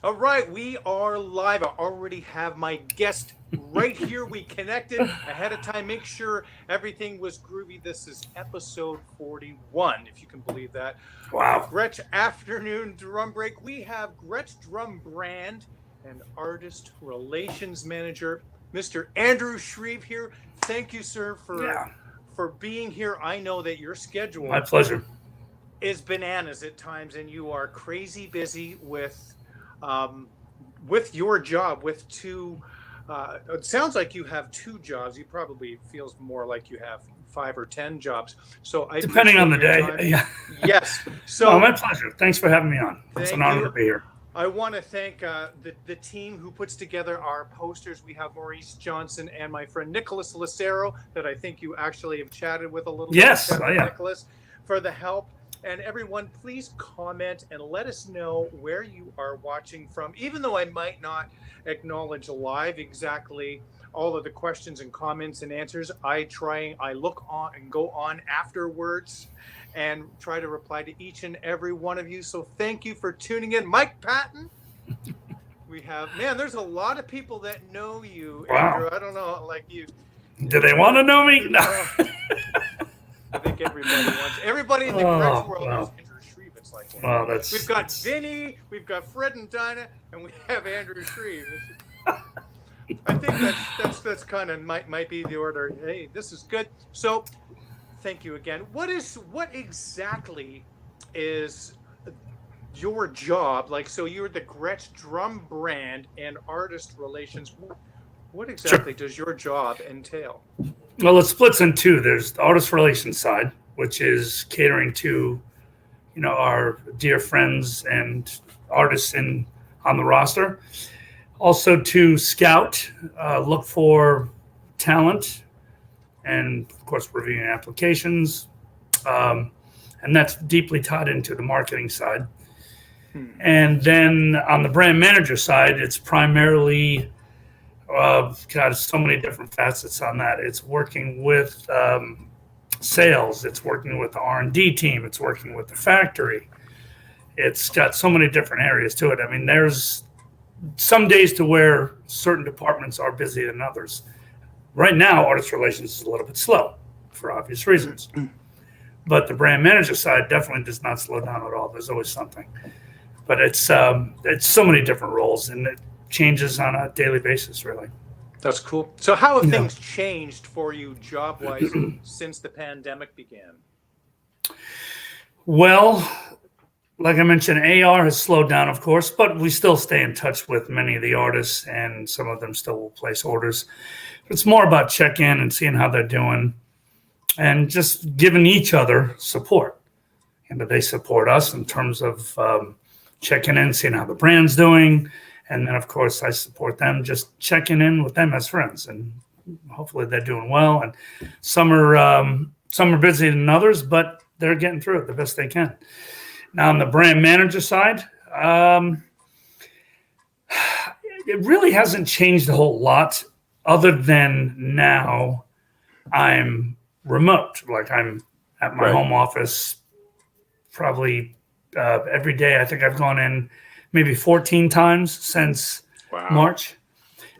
All right, we are live. I already have my guest right here. We connected ahead of time. Make sure everything was groovy. This is episode 41, if you can believe that, of the Wow. Gretsch Afternoon Drum Break. We have Gretsch Drum Brand and Artist Relations Manager, Mr. Andrew Shreve here. Thank you, sir, Yeah. for being here. I know that your My schedule pleasure. is bananas at times, and you are crazy busy um, with your job. With two, it sounds like you have two jobs. You probably feels more like you have 5 or 10 jobs. So I Depending on appreciate the your day. time. Yeah. Yes. Oh, So my pleasure. Thanks for having me on. It's an thank honor to you. be here. I want to thank the team who puts together our posters. We have Maurice Johnson and my friend Nicholas Lucero, that I think you actually have chatted with a little bit. You Yes. chatted Oh, with yeah. Nicholas for the help. And everyone, please comment and let us know where you are watching from. Even though I might not acknowledge live exactly all of the questions and comments and answers, I look on and go on afterwards and try to reply to each and every one of you. So thank you for tuning in. Mike Patton, we have, man, there's a lot of people that know you, Wow. Andrew. I don't know, like you, Do they want to know me? No. uh, I think everybody in the Gretsch Oh, world knows wow. Andrew Shreve. It's like, Well, wow. We've that's got it's Vinny, we've got Fred and Dinah, and we have Andrew Shreve. I think that's kind of might be the order. Hey, this is good. So thank you again. What exactly is your job? Like, so you're the Gretsch Drum Brand and Artist Relations. What sure. exactly does your job entail? Well, it splits in two. There's the artist relations side, which is catering to, our dear friends and artists in on the roster. Also to scout, look for talent, and of course reviewing applications. Um, and that's deeply tied into the marketing side. Hmm. And then on the brand manager side, it's primarily got so many different facets on that. It's working with sales. It's working with the R&D team. It's working with the factory. It's got so many different areas to it. I mean, there's some days to where certain departments are busier than others. Right now, artist relations is a little bit slow for obvious reasons. But the brand manager side definitely does not slow down at all. There's always something. But it's so many different roles, and it changes on a daily basis, really. That's cool. So, how have Yeah. things changed for you job wise since the pandemic began? Well, like I mentioned, AR has slowed down, of course, but we still stay in touch with many of the artists, and some of them still will place orders. It's more about check in and seeing how they're doing, and just giving each other support. And they support us in terms of checking in, seeing how the brand's doing, and then of course I support them, just checking in with them as friends, and hopefully they're doing well. And some are busier than others, but they're getting through it the best they can. Now on the brand manager side, um, it really hasn't changed a whole lot, other than now I'm remote. Like I'm at my Right. home office probably every day. I think I've gone in maybe 14 times since Wow. March.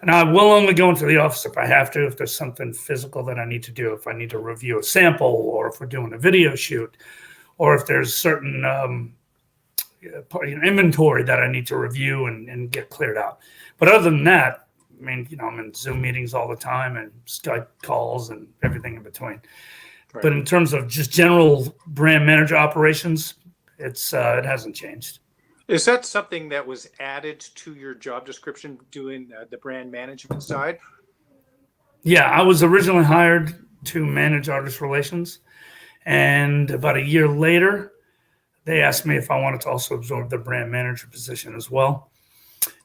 And I will only go into the office if I have to, if there's something physical that I need to do, if I need to review a sample, or if we're doing a video shoot, or if there's certain inventory that I need to review and get cleared out. But other than that, I mean, I'm in Zoom meetings all the time and Skype calls and everything in between. Right. But in terms of just general brand manager operations, it hasn't changed. Is that something that was added to your job description, doing the brand management side? Yeah, I was originally hired to manage artist relations, and about a year later, they asked me if I wanted to also absorb the brand manager position as well,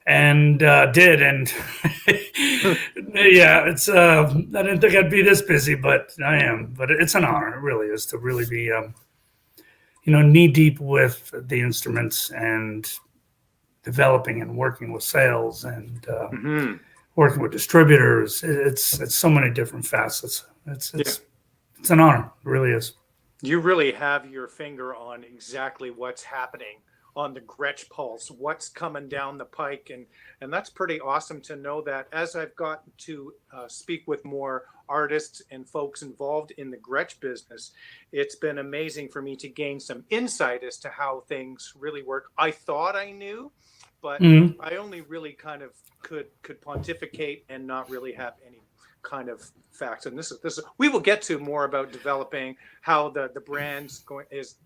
and did. And yeah, it's I didn't think I'd be this busy, but I am. But it's an honor. It really is to really be knee deep with the instruments and developing and working with sales and Hmm. working with distributors. It's so many different facets. It's Yeah. it's it's an honor. It really is. You really have your finger on exactly what's happening on the Gretsch pulse, what's coming down the pike. And that's pretty awesome to know that. As I've gotten to speak with more artists and folks involved in the Gretsch business, it's been amazing for me to gain some insight as to how things really work. I thought I knew, but I only really kind of could pontificate and not really have any kind of facts. And this is we will get to more about developing how the brands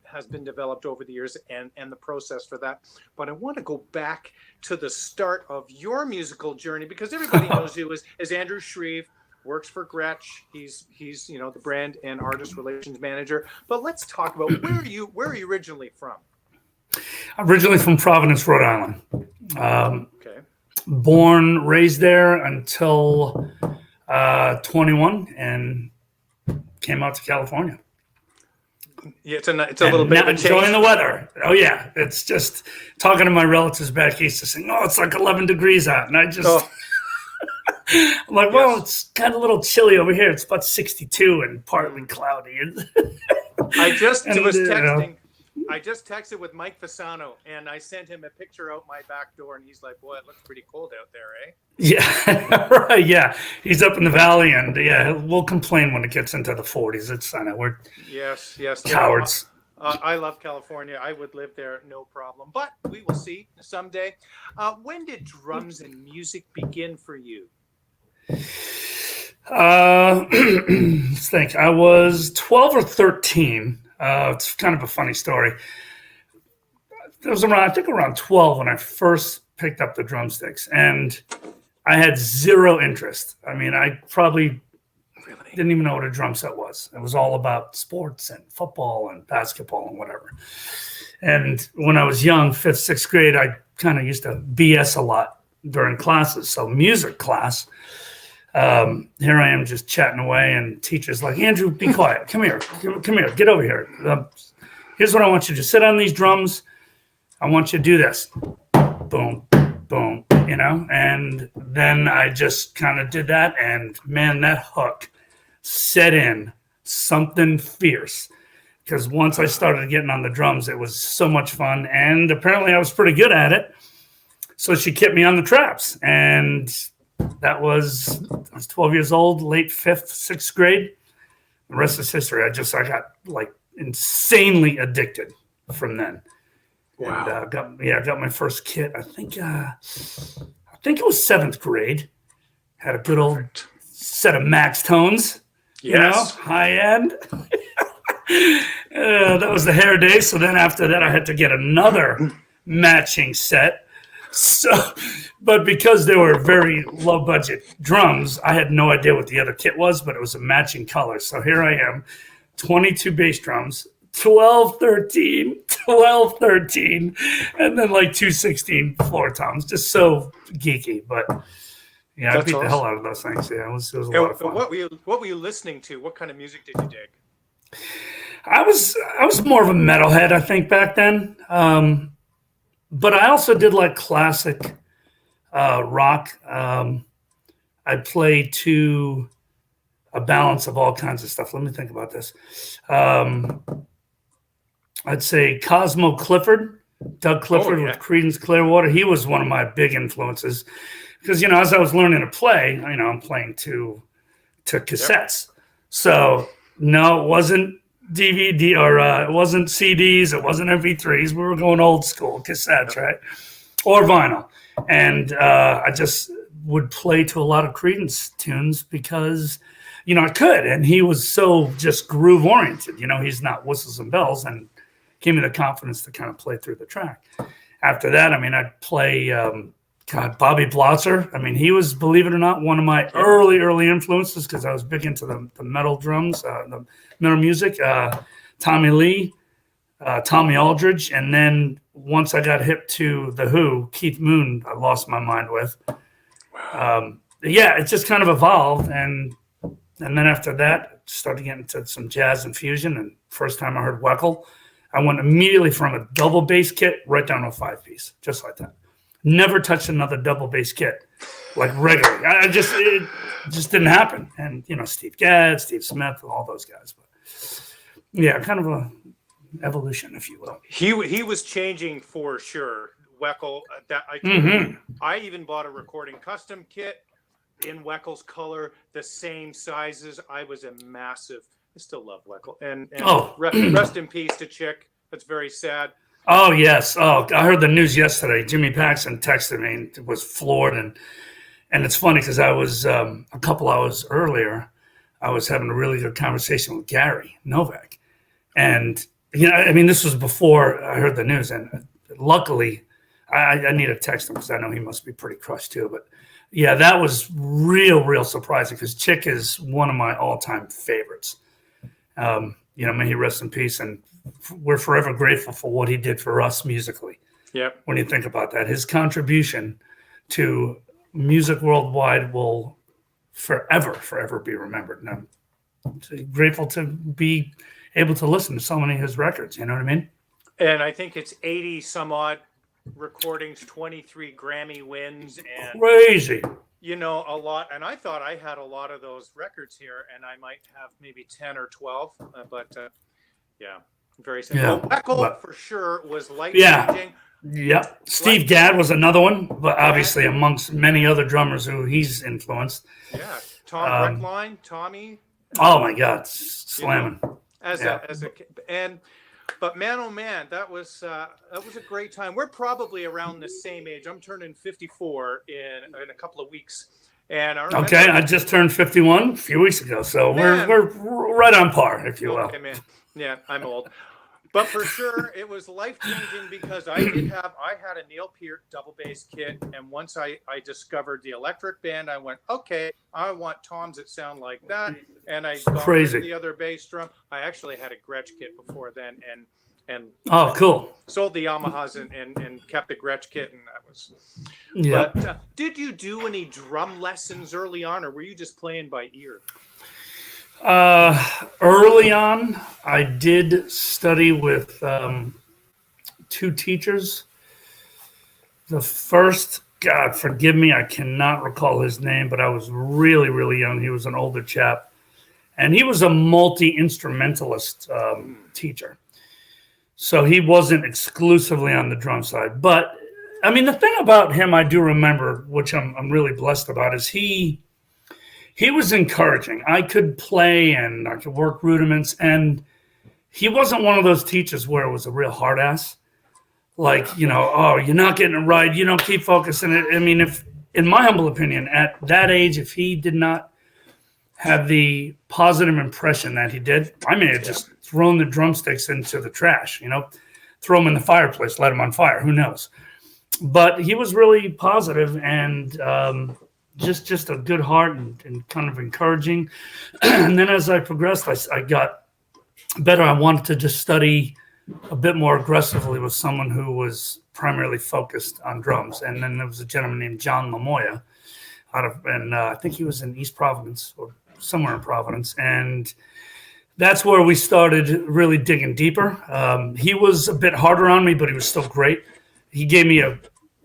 has been developed over the years and the process for that. But I want to go back to the start of your musical journey, because everybody knows you as Andrew Shreve, works for Gretsch. He's the brand and artist relations manager. But let's talk about where are you originally from? Originally from Providence, Rhode Island. Okay. Born, raised there until 21, and came out to California. Yeah, it's a little bit of a change. Enjoying the weather. Oh yeah, it's just talking to my relatives back east, saying, "Oh, it's like 11 degrees out," and I just, I'm like, "Well, it's kind of a little chilly over here. It's about 62 and partly cloudy." I just was texting. I just texted with Mike Fasano, and I sent him a picture out my back door, and he's like, "Boy, it looks pretty cold out there, eh?" Yeah, right. Yeah, he's up in the valley, and yeah, we'll complain when it gets into the 40s. I know we're yes, cowards. I love California. I would live there, no problem. But we will see someday. When did drums and music begin for you? Let's think. I was 12 or 13. It's kind of a funny story. It was around 12 when I first picked up the drumsticks, and I had zero interest. I mean, I probably didn't even know what a drum set was. It was all about sports and football and basketball and whatever. And when I was young, 5th, 6th grade, I kind of used to BS a lot during classes. So music class, here I am just chatting away, and teacher's like, "Andrew, be quiet. Come here. Get over here. Here's what I want you to do. Sit on these drums. I want you to do this. Boom, boom, And then I just kind of did that, and man, that hook set in something fierce. Because once I started getting on the drums, it was so much fun, and apparently I was pretty good at it. So she kept me on the traps, and I was 12 years old, late 5th, 6th grade. The rest is history. I got like insanely addicted from then. Wow. And got my first kit. I think it was 7th grade. Had a good old set of Max tones. Yes. High end. That was the hair day. So then after that, I had to get another matching set. So, but because they were very low budget drums, I had no idea what the other kit was, but it was a matching color. So here I am, 22 bass drums, 12, 13, and then like 216 floor toms. Just so geeky, but yeah, I beat the hell out of those things. Yeah, it was a lot of fun. What were you listening to? What kind of music did you dig? I was more of a metalhead, I think, back then. But I also did like classic rock. I play to a balance of all kinds of stuff. Let me think about this. I'd say Cosmo Clifford, Doug Clifford with Creedence Clearwater. He was one of my big influences because, as I was learning to play, I'm playing to cassettes. Yep. So no, it wasn't DVD or it wasn't CDs, it wasn't MP3s. We were going old school cassettes, right? Or vinyl. And I just would play to a lot of Creedence tunes because, I could. And he was so just groove oriented. He's not whistles and bells, and gave me the confidence to kind of play through the track. After that, I'd play Bobby Blotzer. He was, believe it or not, one of my early influences because I was big into the metal drums, the metal music. Tommy Lee, Tommy Aldridge, and then once I got hip to The Who, Keith Moon, I lost my mind with. Wow. It just kind of evolved, and then after that, started getting into some jazz and fusion. And first time I heard Weckl, I went immediately from a double bass kit right down to a 5-piece, just like that. Never touched another double bass kit like regularly. It just didn't happen. And Steve Gadd, Steve Smith, all those guys. But yeah, kind of a evolution, if you will. He was changing for sure. Weckl, that I even bought a recording custom kit in Weckl's color, the same sizes. I was a massive. I still love Weckl, and rest in peace to Chick. That's very sad. Oh yes. Oh, I heard the news yesterday. Jimmy Paxson texted me and was floored, and it's funny because I was a couple hours earlier, I was having a really good conversation with Gary Novak, and I mean, this was before I heard the news, and luckily, I need to text him because I know he must be pretty crushed too. But yeah, that was real surprising because Chick is one of my all-time favorites. May he rest in peace, and we're forever grateful for what he did for us musically. Yeah. When you think about that, his contribution to music worldwide will forever be remembered. And I'm grateful to be able to listen to so many of his records. You know what I mean? And I think it's 80 some odd recordings, 23 Grammy wins, and crazy. A lot. And I thought I had a lot of those records here, and I might have maybe 10 or 12. Yeah, very simple. Yeah, Weckl for sure was life-changing. Yep. Steve Gadd was another one, but obviously amongst many other drummers who he's influenced. Yeah, Tom Breckline, Tommy. Oh my God, slamming. But man, oh man, that was a great time. We're probably around the same age. I'm turning 54 in a couple of weeks, and I just turned 51 a few weeks ago, so we're right on par, if you will. Okay, man. Yeah, I'm old, but for sure it was life changing because I had a Neil Peart double bass kit, and once I discovered the electric band, I went, okay, I want toms that sound like that, and I got rid of the other bass drum. I actually had a Gretsch kit before then, and cool. Sold the Yamahas and kept the Gretsch kit, and that was. Yeah. But did you do any drum lessons early on, or were you just playing by ear? Early on, I did study with two teachers. The first, God forgive me, I cannot recall his name, but I was really young. He was an older chap, and he was a multi-instrumentalist teacher. So he wasn't exclusively on the drum side. But, I mean, the thing about him I do remember, which I'm really blessed about, is he was encouraging. I could play and I could work rudiments, and he wasn't one of those teachers where it was a real hard ass. Like, you're not getting it right. You don't keep focusing it. I mean, if, in my humble opinion, at that age, if he did not have the positive impression that he did, I may have just thrown the drumsticks into the trash, throw them in the fireplace, let them on fire. Who knows? But he was really positive and just a good heart and kind of encouraging. And then as I progressed, I got better. I wanted to just study a bit more aggressively with someone who was primarily focused on drums. And then there was a gentleman named John Lamoya I think he was in East Providence or somewhere in Providence. And that's where we started really digging deeper. He was a bit harder on me, but he was still great. He gave me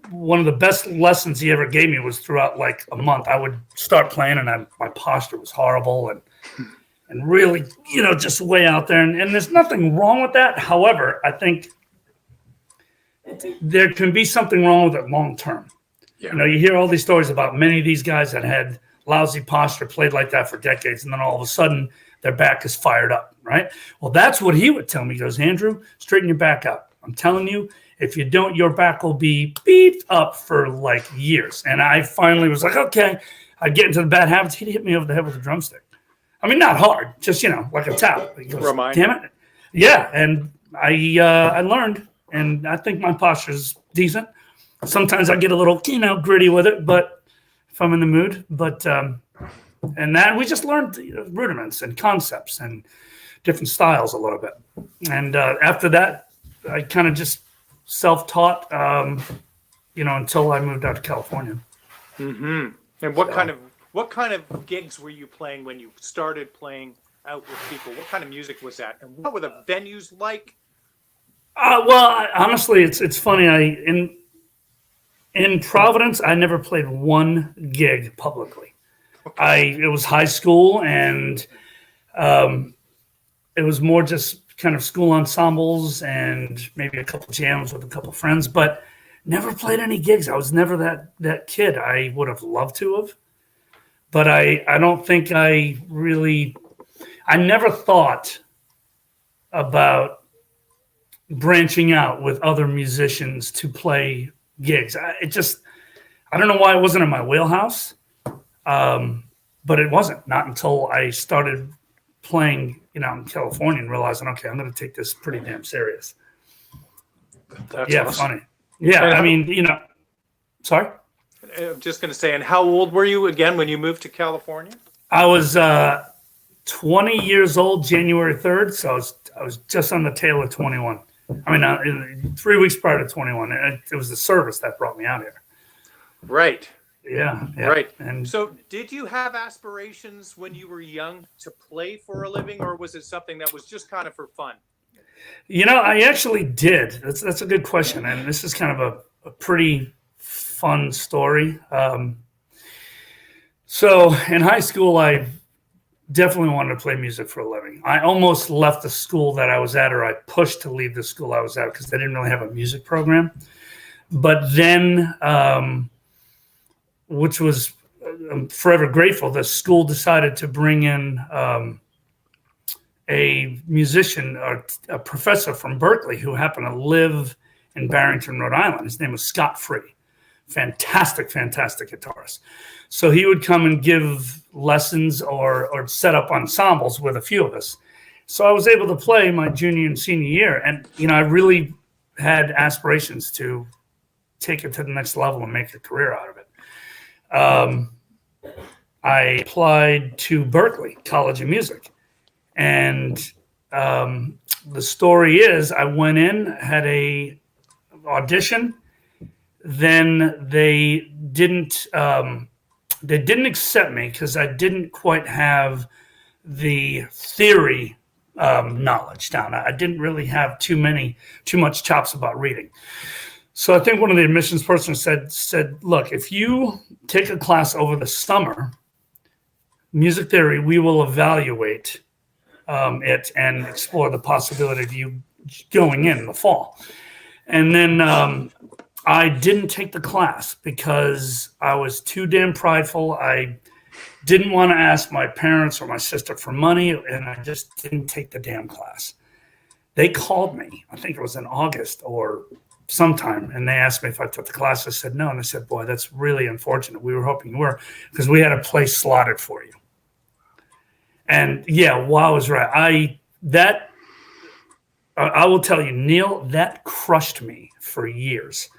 one of the best lessons he ever gave me was throughout like a month. I would start playing and my posture was horrible and really, just way out there. And there's nothing wrong with that. However, I think there can be something wrong with it long term. Yeah. You hear all these stories about many of these guys that had lousy posture, played like that for decades, and then all of a sudden their back is fired up, right? Well, that's what he would tell me. He goes, Andrew, straighten your back up. I'm telling you, if you don't, your back will be beefed up for like years. And I finally was like, okay. I'd get into the bad habits. He'd hit me over the head with a drumstick. I mean, not hard, just, like a towel. He goes, damn it. Yeah, and I learned, and I think my posture is decent. Sometimes I get a little, gritty with it, but if I'm in the mood. But and that we just learned rudiments and concepts and different styles a little bit. And after that, I kind of just self-taught, until I moved out to California. Mm-hmm. And what kind of gigs were you playing when you started playing out with people? What kind of music was that, and what were the venues like? Honestly, it's funny. In Providence, I never played one gig publicly. Okay. It was high school, and it was more just kind of school ensembles and maybe a couple jams with a couple friends, but never played any gigs. I was never that kid. I would have loved to have, but I don't think I never thought about branching out with other musicians to play gigs. I don't know why it wasn't in my wheelhouse, but it wasn't. Not until I started playing, in California and realizing, okay, I'm going to take this pretty damn serious. That's awesome. Funny. Yeah, I mean, sorry? I'm just going to say, and how old were you again when you moved to California? I was 20 years old, January 3rd, so I was just on the tail of 21. I mean, 3 weeks prior to 21. It was the service that brought me out here. Right. Yeah. Right. And so did you have aspirations when you were young to play for a living, or was it something that was just kind of for fun? I actually did. That's a good question. And this is kind of a pretty fun story. So in high school, I definitely wanted to play music for a living. I almost left the school that I was at, or I pushed to leave the school I was at because they didn't really have a music program. But then, which was, I'm forever grateful, the school decided to bring in a musician, or a professor from Berkeley who happened to live in Barrington, Rhode Island. His name was Scott Free. Fantastic guitarist. So he would come and give lessons or set up ensembles with a few of us. So I was able to play my junior and senior year. And, I really had aspirations to take it to the next level and make a career out of it. I applied to Berkeley College of Music. And the story is I went in, had a audition. Then they didn't accept me because I didn't quite have the theory knowledge down. I didn't really have too much chops about reading. So I think one of the admissions persons said, look, if you take a class over the summer, music theory, we will evaluate it and explore the possibility of you going in the fall. And then I didn't take the class because I was too damn prideful. I didn't want to ask my parents or my sister for money, and I just didn't take the damn class. They called me, I think it was in August or sometime, and they asked me if I took the class. I said no, and I said, boy, that's really unfortunate. We were hoping you were, because we had a place slotted for you. And yeah, I was right. I will tell you, Neil, that crushed me for years.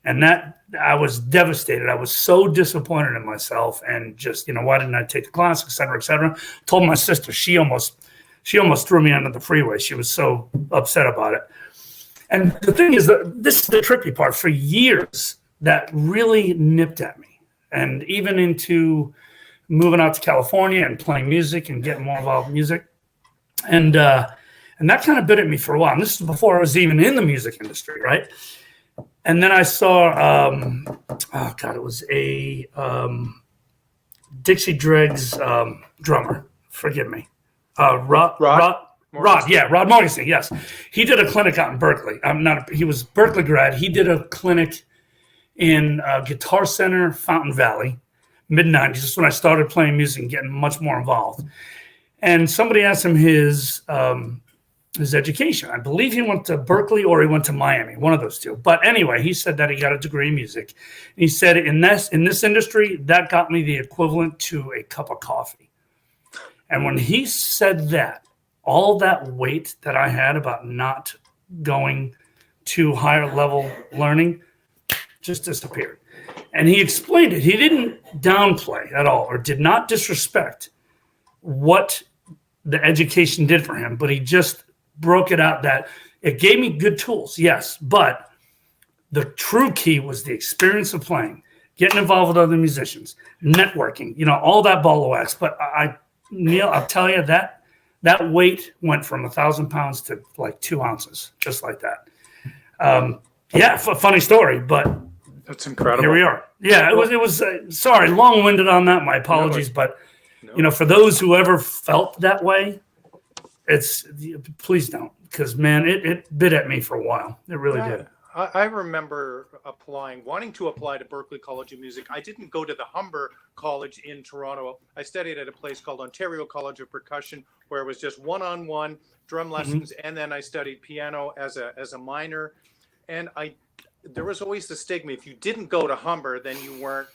And that I was devastated. I was so disappointed in myself, and just, why didn't I take the class, et cetera, et cetera. Told my sister, she almost threw me under the freeway. She was so upset about it. And the thing is that this is the tricky part. For years, that really nipped at me. And even into moving out to California and playing music and getting more involved in music. And that kind of bit at me for a while. And this is before I was even in the music industry, right? And then I saw, it was a Dixie Dregs drummer. Forgive me. Rod Morgenstein, yes. He did a clinic out in Berkeley. He was Berkeley grad. He did a clinic in Guitar Center, Fountain Valley, mid-90s. Just when I started playing music and getting much more involved. And somebody asked him his education. I believe he went to Berkeley or he went to Miami, one of those two. But anyway, he said that he got a degree in music. He said in this industry, that got me the equivalent to a cup of coffee. And when he said that, all that weight that I had about not going to higher level learning just disappeared. And he explained it. He didn't downplay at all or did not disrespect what the education did for him, but he just broke it out that it gave me good tools, yes, but the true key was the experience of playing, getting involved with other musicians, networking, all that ball of wax. But Neil, I'll tell you that weight went from 1,000 pounds to like 2 ounces, just like that. Funny story, but that's incredible. Here we are. Yeah, it was. Sorry, long-winded on that. My apologies, but for those who ever felt that way, It's please don't, because man, it bit at me for a while. It really did. I remember wanting to apply to Berklee College of Music. I didn't go to the Humber College in Toronto. I studied at a place called Ontario College of Percussion, where it was just one-on-one drum lessons, and then I studied piano as a minor. And there was always the stigma: if you didn't go to Humber, then you weren't,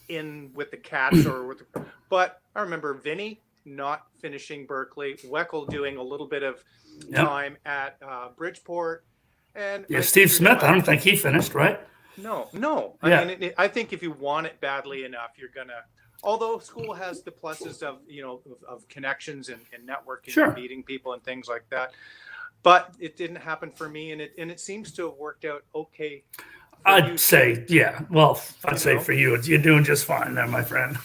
in with the cats or with. But I remember Vinny not finishing Berklee, Weckl doing a little bit of time at Bridgeport. And Steve Smith, I don't think he finished, right? No. I mean, I think if you want it badly enough, you're gonna. Although school has the pluses of of connections and networking, and meeting people and things like that, but it didn't happen for me, and it seems to have worked out okay. I'd say, yeah. Well, I'd say for you, you're doing just fine there, my friend.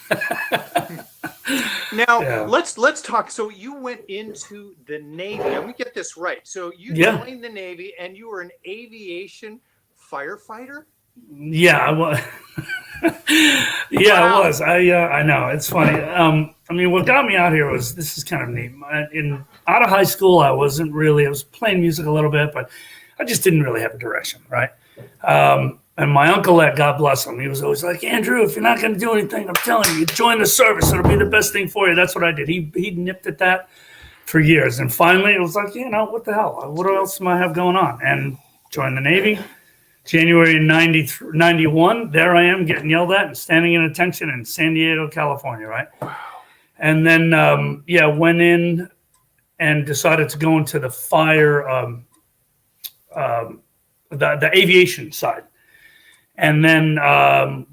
Now let's talk. So you went into the Navy. Let me get this right. So you joined the Navy, and you were an aviation firefighter. Yeah, I was. I was. I know, it's funny. I mean, what got me out here was, this is kind of neat. Out of high school, I was playing music a little bit, but I just didn't really have a direction, right? And my uncle, God bless him, he was always like, Andrew, if you're not going to do anything, I'm telling you, join the service. It'll be the best thing for you. That's what I did. He nipped at that for years. And finally, it was like, what the hell? What else am I have going on? And joined the Navy. January 91, there I am getting yelled at and standing in attention in San Diego, California, right? Wow. And then, went in and decided to go into the fire, the aviation side. And then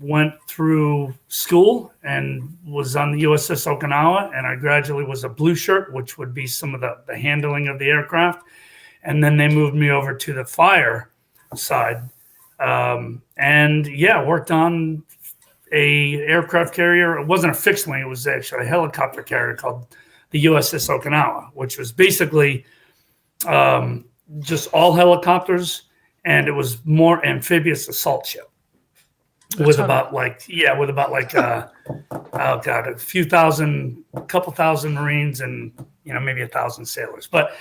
went through school and was on the USS Okinawa, and I gradually was a blue shirt, which would be some of the handling of the aircraft. And then they moved me over to the fire side. Worked on a aircraft carrier. It wasn't a fixed wing. It was actually a helicopter carrier called the USS Okinawa, which was basically just all helicopters, and it was more amphibious assault ship. With about a couple thousand Marines and maybe 1,000 sailors. But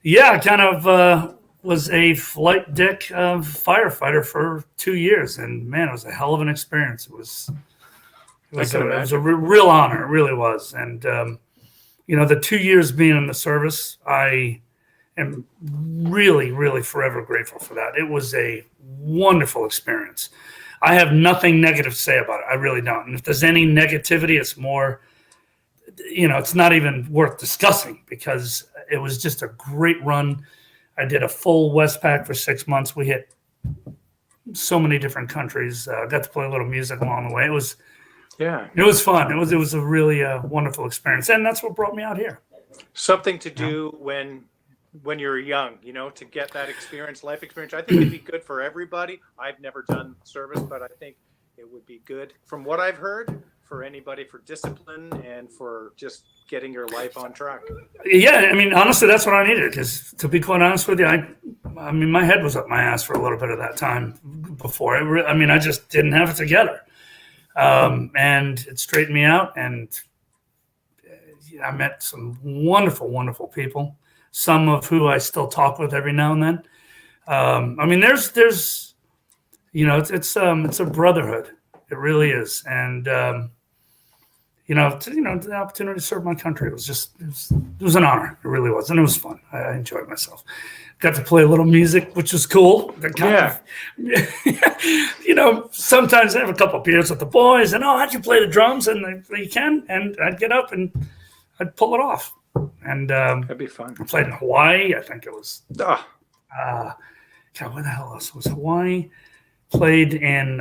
I kind of was a flight deck firefighter for 2 years, and man, it was a hell of an experience. It was a real honor. It really was. And the 2 years being in the service, I am really, really forever grateful for that. It was a wonderful experience. I have nothing negative to say about it. I really don't. And if there's any negativity, it's more, it's not even worth discussing, because it was just a great run. I did a full Westpac for 6 months. We hit so many different countries. Got to play a little music along the way. It was fun. It was a really wonderful experience, and that's what brought me out here. Something to do when you're young, to get that experience, life experience. I think it'd be good for everybody. I've never done service, but I think it would be good, from what I've heard, for anybody, for discipline and for just getting your life on track. Yeah, I mean, honestly, that's what I needed, because to be quite honest with you, I mean, my head was up my ass for a little bit of that time before. I just didn't have it together. And it straightened me out, and I met some wonderful, wonderful people, some of who I still talk with every now and then. There's it's a brotherhood. It really is. And, the opportunity to serve my country, it was an honor. It really was. And it was fun. I enjoyed myself. Got to play a little music, which was cool. Sometimes I have a couple of beers with the boys, and, how'd you play the drums? And you can. And I'd get up and I'd pull it off. And that'd be fun. I played in Hawaii. I think it was. Where the hell else was Hawaii? Played in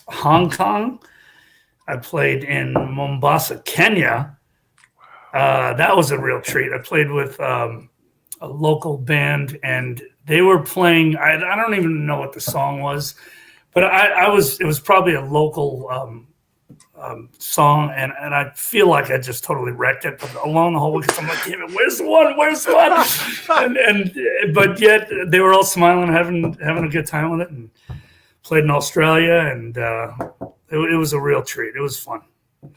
Hong Kong. I played in Mombasa, Kenya. That was a real treat. I played with a local band, and they were playing. I don't even know what the song was, but it was probably a local song, and I feel like I just totally wrecked it. But along the whole way, I'm like, damn it, where's the one? But yet they were all smiling, having a good time with it, and played in Australia, and it was a real treat. It was fun.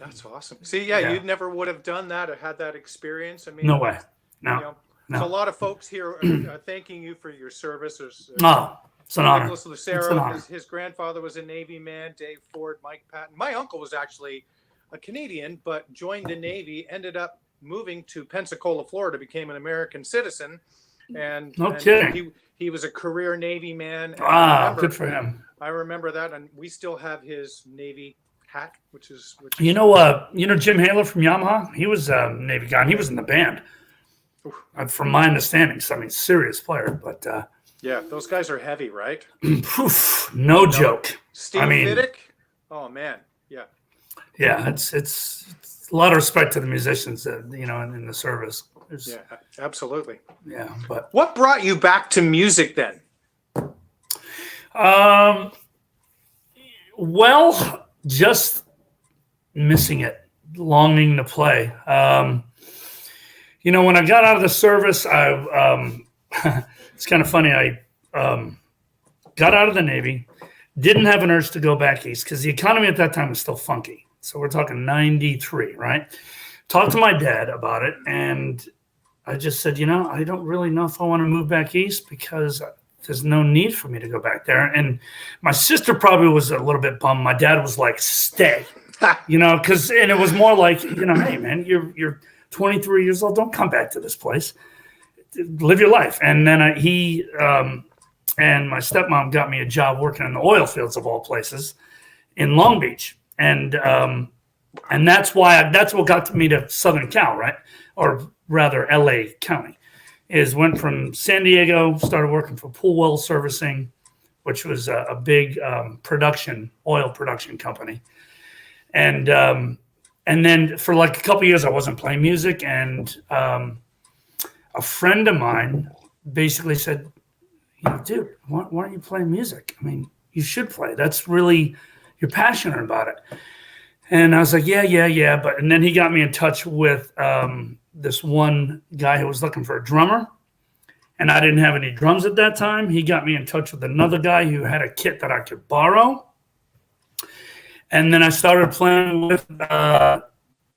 That's awesome. See, yeah, you never would have done that or had that experience. I mean, No way. No. You know, No. so a lot of folks here are thanking you for your service. Oh, it's an honor. Nicholas Lucero, his grandfather was a Navy man. Dave Ford, Mike Patton. My uncle was actually a Canadian, but joined the Navy. Ended up moving to Pensacola, Florida, became an American citizen, and he was a career Navy man. Good for him. I remember that, and we still have his Navy hat, which is Jim Haler from Yamaha. He was a Navy guy, and he was in the band. From my understanding, so I mean, serious player, but yeah, those guys are heavy, right? No joke. Steve Fiddick. Oh man, yeah. Yeah, it's a lot of respect to the musicians that in the service. Yeah, absolutely. Yeah, but what brought you back to music then? Well, just missing it, longing to play. When I got out of the service, it's kind of funny. I got out of the Navy, didn't have an urge to go back east because the economy at that time was still funky. So we're talking 93, right? Talked to my dad about it, and I just said, I don't really know if I want to move back east because there's no need for me to go back there. And my sister probably was a little bit bummed. My dad was like, stay, and it was more like, hey, man, you're 23 years old. Don't come back to this place. Live your life. And then he and my stepmom got me a job working in the oil fields of all places in Long Beach. And that's what got me to Southern Cal, right? Or rather LA County. Went from San Diego, started working for Pool Well Servicing, which was a big oil production company. And then for like a couple of years, I wasn't playing music. And a friend of mine basically said, dude, why aren't you playing music? I mean, you should play. That's really, you're passionate about it. And I was like, yeah. And then he got me in touch with this one guy who was looking for a drummer. And I didn't have any drums at that time. He got me in touch with another guy who had a kit that I could borrow. And then I started playing with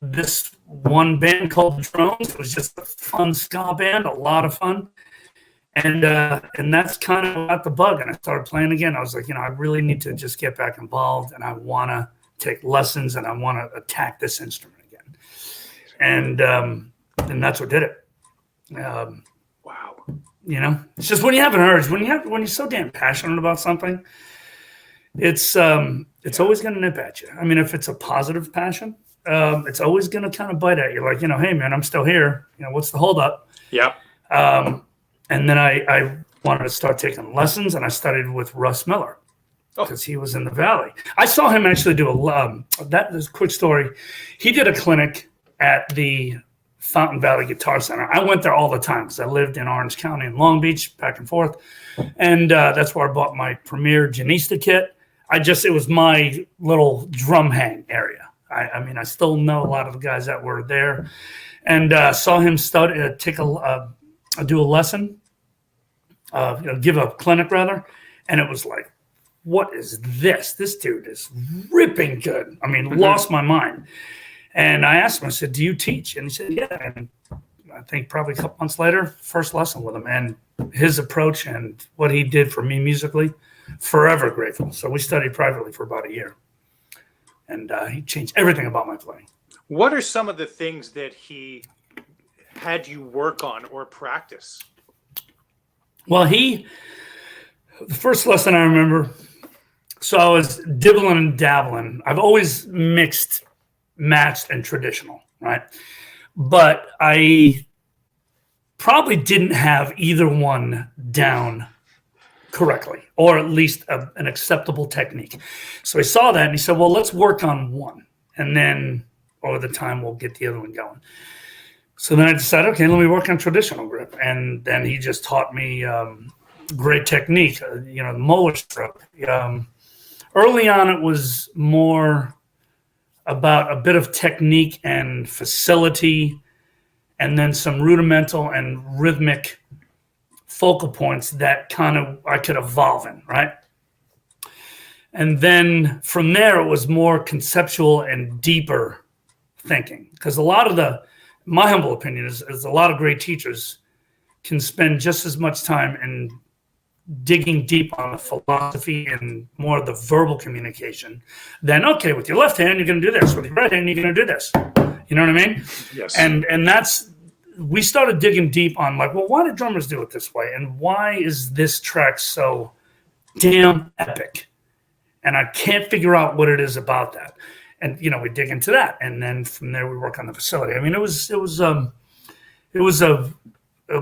this one band called the Drones. It was just a fun ska band, a lot of fun. And that's kind of got the bug. And I started playing again. I was like, I really need to just get back involved, and I want to take lessons, and I want to attack this instrument again. And that's what did it. Wow. It's just when you have an urge, when you're so damn passionate about something, it's always going to nip at you. I mean, if it's a positive passion, it's always going to kind of bite at you. Like, hey, man, I'm still here. What's the holdup? Yeah. And then I wanted to start taking lessons, and I studied with Russ Miller because he was in the Valley. I saw him actually do a quick story. He did a clinic at the Fountain Valley Guitar Center. I went there all the time because I lived in Orange County and Long Beach, back and forth. And that's where I bought my premier Janista kit. It was my little drum hang area. I mean, I still know a lot of the guys that were there, and saw him do a lesson, give a clinic rather. And it was like, what is this? This dude is ripping good. I mean, lost my mind. And I asked him, I said, do you teach? And he said, yeah. And I think probably a couple months later, first lesson with him, and his approach and what he did for me musically, forever grateful. So we studied privately for about a year, and he changed everything about my playing. What are some of the things that he had you work on or practice? Well, the first lesson I remember, so I was dibbling and dabbling. I've always mixed, matched, and traditional, right? But I probably didn't have either one down correctly, or at least an acceptable technique. So he saw that and he said, well, let's work on one, and then over the time we'll get the other one going. So then I decided, okay, let me work on traditional grip. And then he just taught me great technique, the molar stroke. Early on, it was more about a bit of technique and facility, and then some rudimental and rhythmic focal points that kind of I could evolve in, right? And then from there, it was more conceptual and deeper thinking. Because a lot of my humble opinion is a lot of great teachers can spend just as much time in digging deep on the philosophy and more of the verbal communication than, okay, with your left hand, you're going to do this. With your right hand, you're going to do this. You know what I mean? Yes. And we started digging deep on like, well, why do drummers do it this way? And why is this track so damn epic? And I can't figure out what it is about that. And, we dig into that. And then from there, we work on the facility. I mean, it was a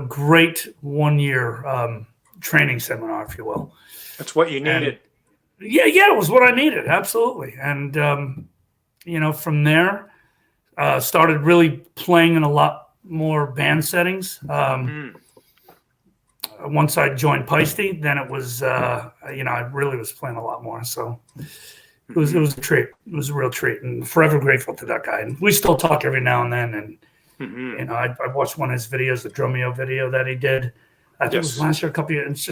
great 1 year training seminar, if you will. That's what you needed. And yeah, it was what I needed. Absolutely. And, from there, started really playing in a lot more band settings. Once I joined Peisty, then it was, I really was playing a lot more. So it was a treat. It was a real treat, and forever grateful to that guy. And we still talk every now and then. And I watched one of his videos, the Dromeo video that he did. I think it was last year, a couple of years. It's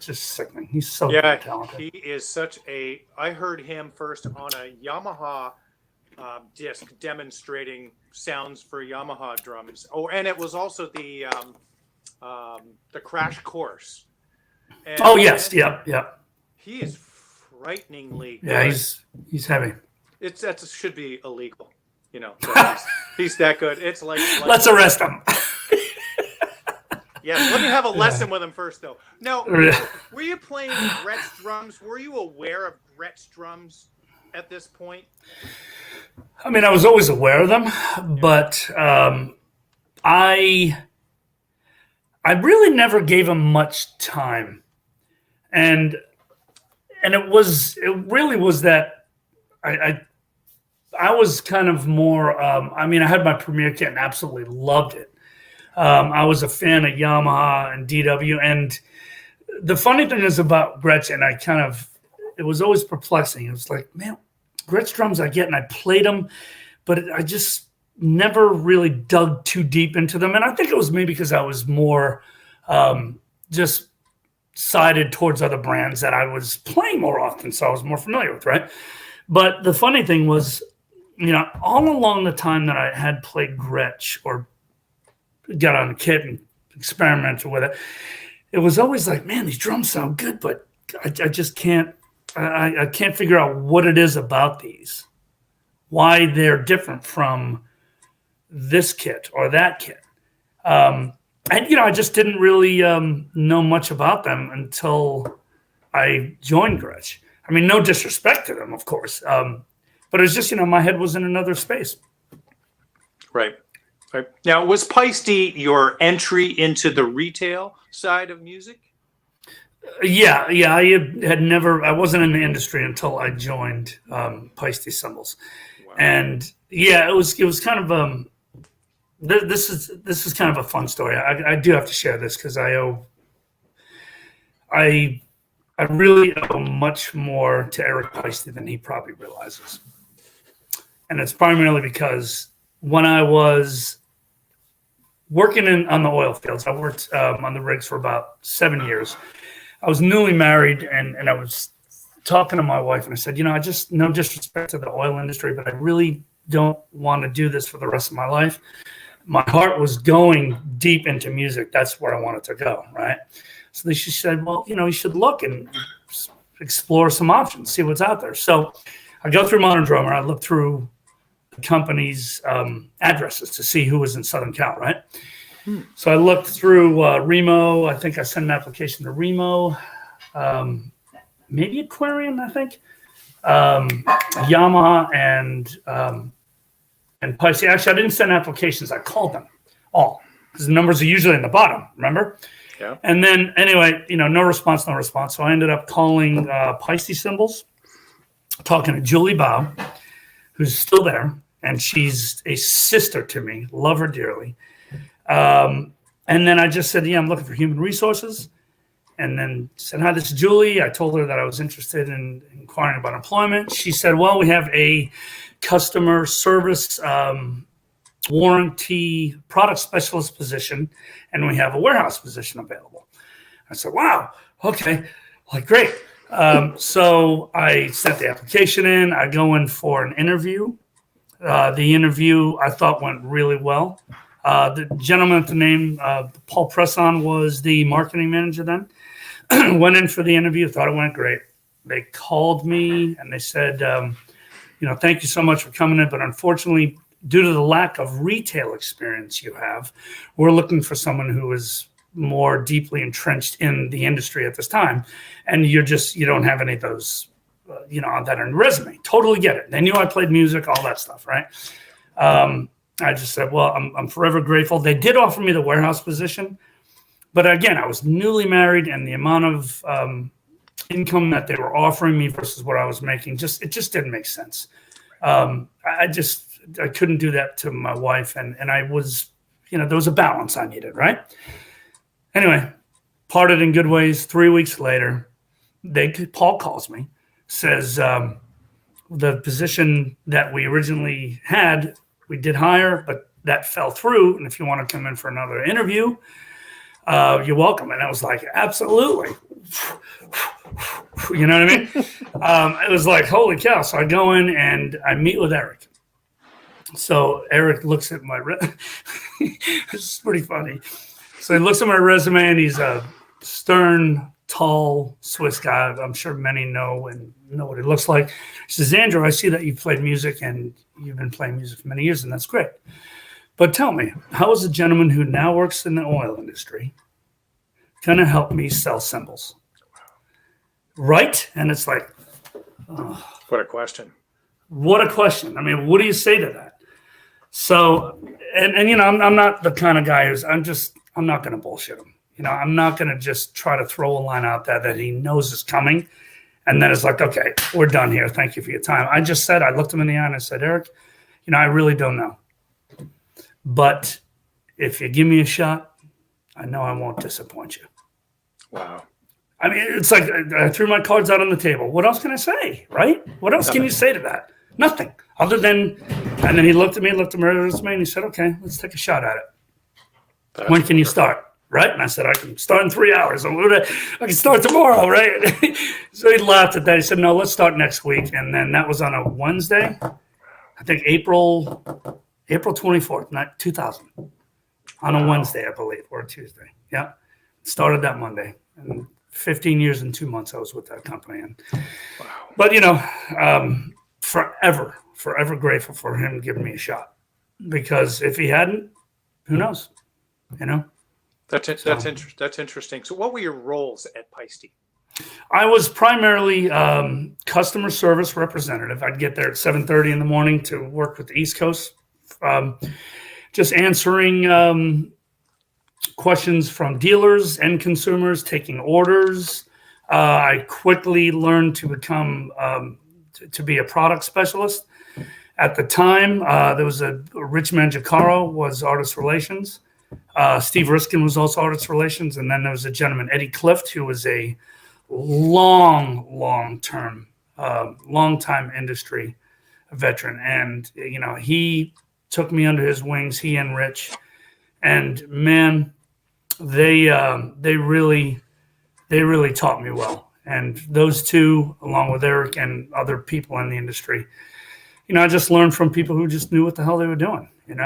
just sickening. He's so talented. He is such a. I heard him first on a Yamaha disc demonstrating sounds for Yamaha drums. Oh, and it was also the Crash Course. And, yes, yep. He is frighteningly good. Yeah, he's heavy. That should be illegal. He's that good. It's like let's arrest him. Yes, let me have a lesson with him first, though. Now, were you playing Gretsch drums? Were you aware of Gretsch drums at this point? I mean, I was always aware of them, but I really never gave them much time, and it really was that I was kind of more. I had my Premier kit and absolutely loved it. I was a fan of Yamaha and DW, and the funny thing is about Gretsch, and it was always perplexing. It was like, man, Gretsch drums I get, and I played them, but I just never really dug too deep into them. And I think it was maybe because I was more just sided towards other brands that I was playing more often, so I was more familiar with, right? But the funny thing was, all along the time that I had played Gretsch or got on the kit and experimented with it, it was always like, man, these drums sound good, but I just can't. I can't figure out what it is about these, why they're different from this kit or that kit. And I just didn't really know much about them until I joined Gretsch. I mean, no disrespect to them, of course, but it was just my head was in another space. Right. Now, was Peisty your entry into the retail side of music? Yeah. I wasn't in the industry until I joined Peisty Cymbals. Wow. And yeah, it was kind of this is kind of a fun story. I do have to share this because I really owe much more to Eric Peisty than he probably realizes. And it's primarily because when I was working on the oil fields, I worked on the rigs for about 7 years. I was newly married, and I was talking to my wife, and I said, I just, no disrespect to the oil industry, but I really don't want to do this for the rest of my life. My heart was going deep into music. That's where I wanted to go, right? So she said, well, you should look and explore some options, see what's out there. So I go through Modern Drummer. I look through the company's addresses to see who was in Southern Cal, right? So I looked through Remo. I think I sent an application to Remo, maybe Aquarian, I think, Yamaha, and Peisty. Actually, I didn't send applications. I called them all because the numbers are usually in the bottom, remember? Yeah. And then anyway, no response. So I ended up calling Peisty Cymbals, talking to Julie Bao, who's still there, and she's a sister to me. Love her dearly. And then I just said, I'm looking for human resources. And then said, hi, this is Julie. I told her that I was interested in inquiring about employment. She said, well, we have a customer service warranty product specialist position, and we have a warehouse position available. I said, wow, okay, like great. So I sent the application in. I go in for an interview. The interview I thought went really well. The gentleman at the name, Paul Presson, was the marketing manager then. Went in for the interview, thought it went great. They called me and they said, thank you so much for coming in, but unfortunately, due to the lack of retail experience you have, we're looking for someone who is more deeply entrenched in the industry at this time. And you don't have any of those, that on resume. Totally get it. They knew I played music, all that stuff, right? I just said, well, I'm forever grateful. They did offer me the warehouse position, but again, I was newly married, and the amount of income that they were offering me versus what I was making, it just didn't make sense. I couldn't do that to my wife, and I was, there was a balance I needed, right? Anyway, parted in good ways. 3 weeks later, Paul calls me, says the position that we originally had, we did hire, but that fell through. And if you want to come in for another interview, you're welcome. And I was like, absolutely. You know what I mean? It was like, holy cow. So I go in and I meet with Eric. So Eric looks at my it's pretty funny. So he looks at my resume, and he's a stern, tall Swiss guy. I'm sure many know what he looks like. He says, Andrew, I see that you've played music and you've been playing music for many years, and that's great. But tell me, how is a gentleman who now works in the oil industry going to help me sell cymbals? Right? And it's like, oh, what a question. What a question. I mean, what do you say to that? So, and I'm not the kind of guy I'm not going to bullshit him. I'm not going to just try to throw a line out there that he knows is coming. And then it's like, okay, we're done here. Thank you for your time. I looked him in the eye and I said, Eric, I really don't know. But if you give me a shot, I know I won't disappoint you. Wow. I mean, it's like I threw my cards out on the table. What else can I say, right? What else can you say to that? Nothing. Other than, and then he looked at my resume, and he said, okay, let's take a shot at it. When can you start? Right? And I said, I can start in 3 hours. I can start tomorrow, right? So he laughed at that. He said, no, let's start next week. And then that was on a Wednesday, I think April 24th, 2000. On a Wednesday, I believe, or a Tuesday. Yeah. Started that Monday. And 15 years and 2 months I was with that company. And, but, forever grateful for him giving me a shot. Because if he hadn't, who knows? That's interesting. So what were your roles at Peisty? I was primarily customer service representative. I'd get there at 7:30 in the morning to work with the East Coast, just answering questions from dealers and consumers, taking orders. I quickly learned to become to be a product specialist. At the time, there was Rich Mangiacaro was artist relations. Steve Riskin was also artist relations. And then there was a gentleman, Eddie Clift, who was a long-time industry veteran. And, he took me under his wings, he and Rich. And man, they really taught me well. And those two, along with Eric and other people in the industry, I just learned from people who just knew what the hell they were doing, and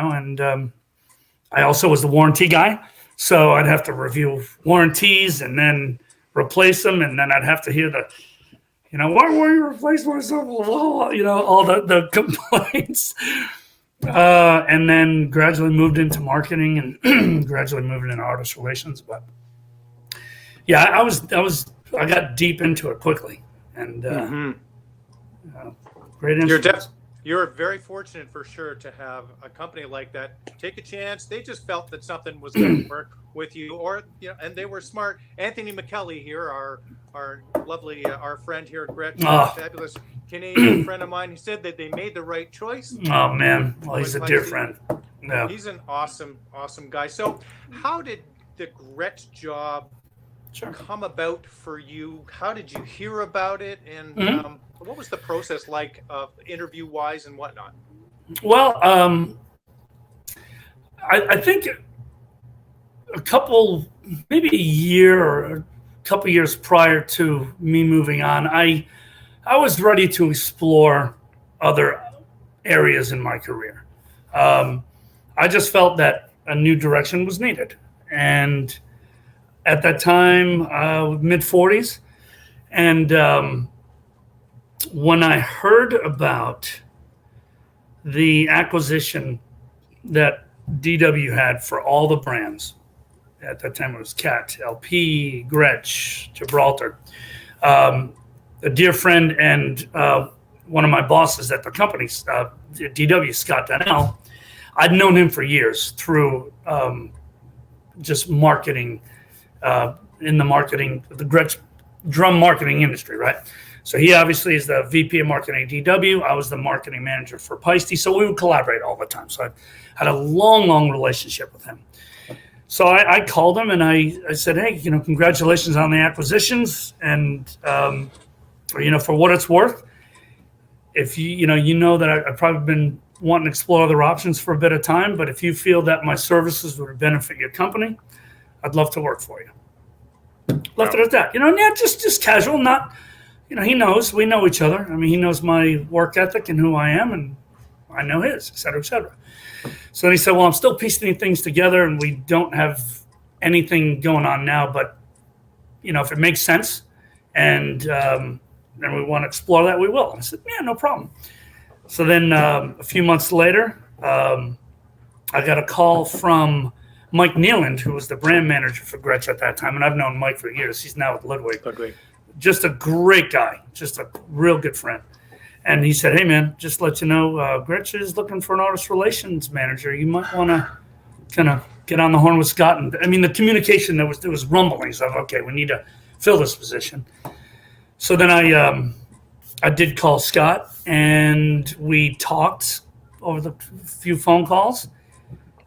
I also was the warranty guy. So I'd have to review warranties and then replace them. And then I'd have to hear why were you replacing myself? All the complaints. And then gradually moved into marketing and gradually moved into artist relations. But yeah, I got deep into it quickly, and great influence. You're very fortunate for sure to have a company like that take a chance. They just felt that something was going to work with you, and they were smart. Anthony McKelly here, our lovely our friend here at Gretsch, fabulous Canadian friend of mine, he said that they made the right choice. Oh man, well, he's a dear friend. Yeah. He's an awesome guy. So how did the Gretsch job come about for you? How did you hear about it? And what was the process like, interview-wise and whatnot? Well, I think maybe a year or a couple years prior to me moving on, I was ready to explore other areas in my career. I just felt that a new direction was needed. And at that time, mid 40s. And when I heard about the acquisition that DW had for all the brands, at that time it was Cat, LP, Gretsch, Gibraltar. A dear friend and one of my bosses at the company, DW, Scott Donnell, I'd known him for years through just marketing, in the Gretsch drum marketing industry, right? So he obviously is the VP of marketing at DW. I was the marketing manager for Peisty. So we would collaborate all the time. So I had a long relationship with him. So I called him and I said, hey, congratulations on the acquisitions. And, for what it's worth, if you know that I've probably been wanting to explore other options for a bit of time, but if you feel that my services would benefit your company, I'd love to work for you. Left it at that. Just casual, not, he knows, we know each other. I mean, he knows my work ethic and who I am, and I know his, et cetera, et cetera. So then he said, well, I'm still piecing things together and we don't have anything going on now, but, if it makes sense and we want to explore that, we will. And I said, yeah, no problem. So then a few months later, I got a call from Mike Nealand, who was the brand manager for Gretsch at that time. And I've known Mike for years. He's now with Ludwig. Just a great guy, just a real good friend. And he said, hey, man, just to let you know, Gretsch is looking for an artist relations manager. You might want to kind of get on the horn with Scott. And I mean, the communication, there was rumblings of, okay, we need to fill this position. So then I did call Scott, and we talked over the few phone calls.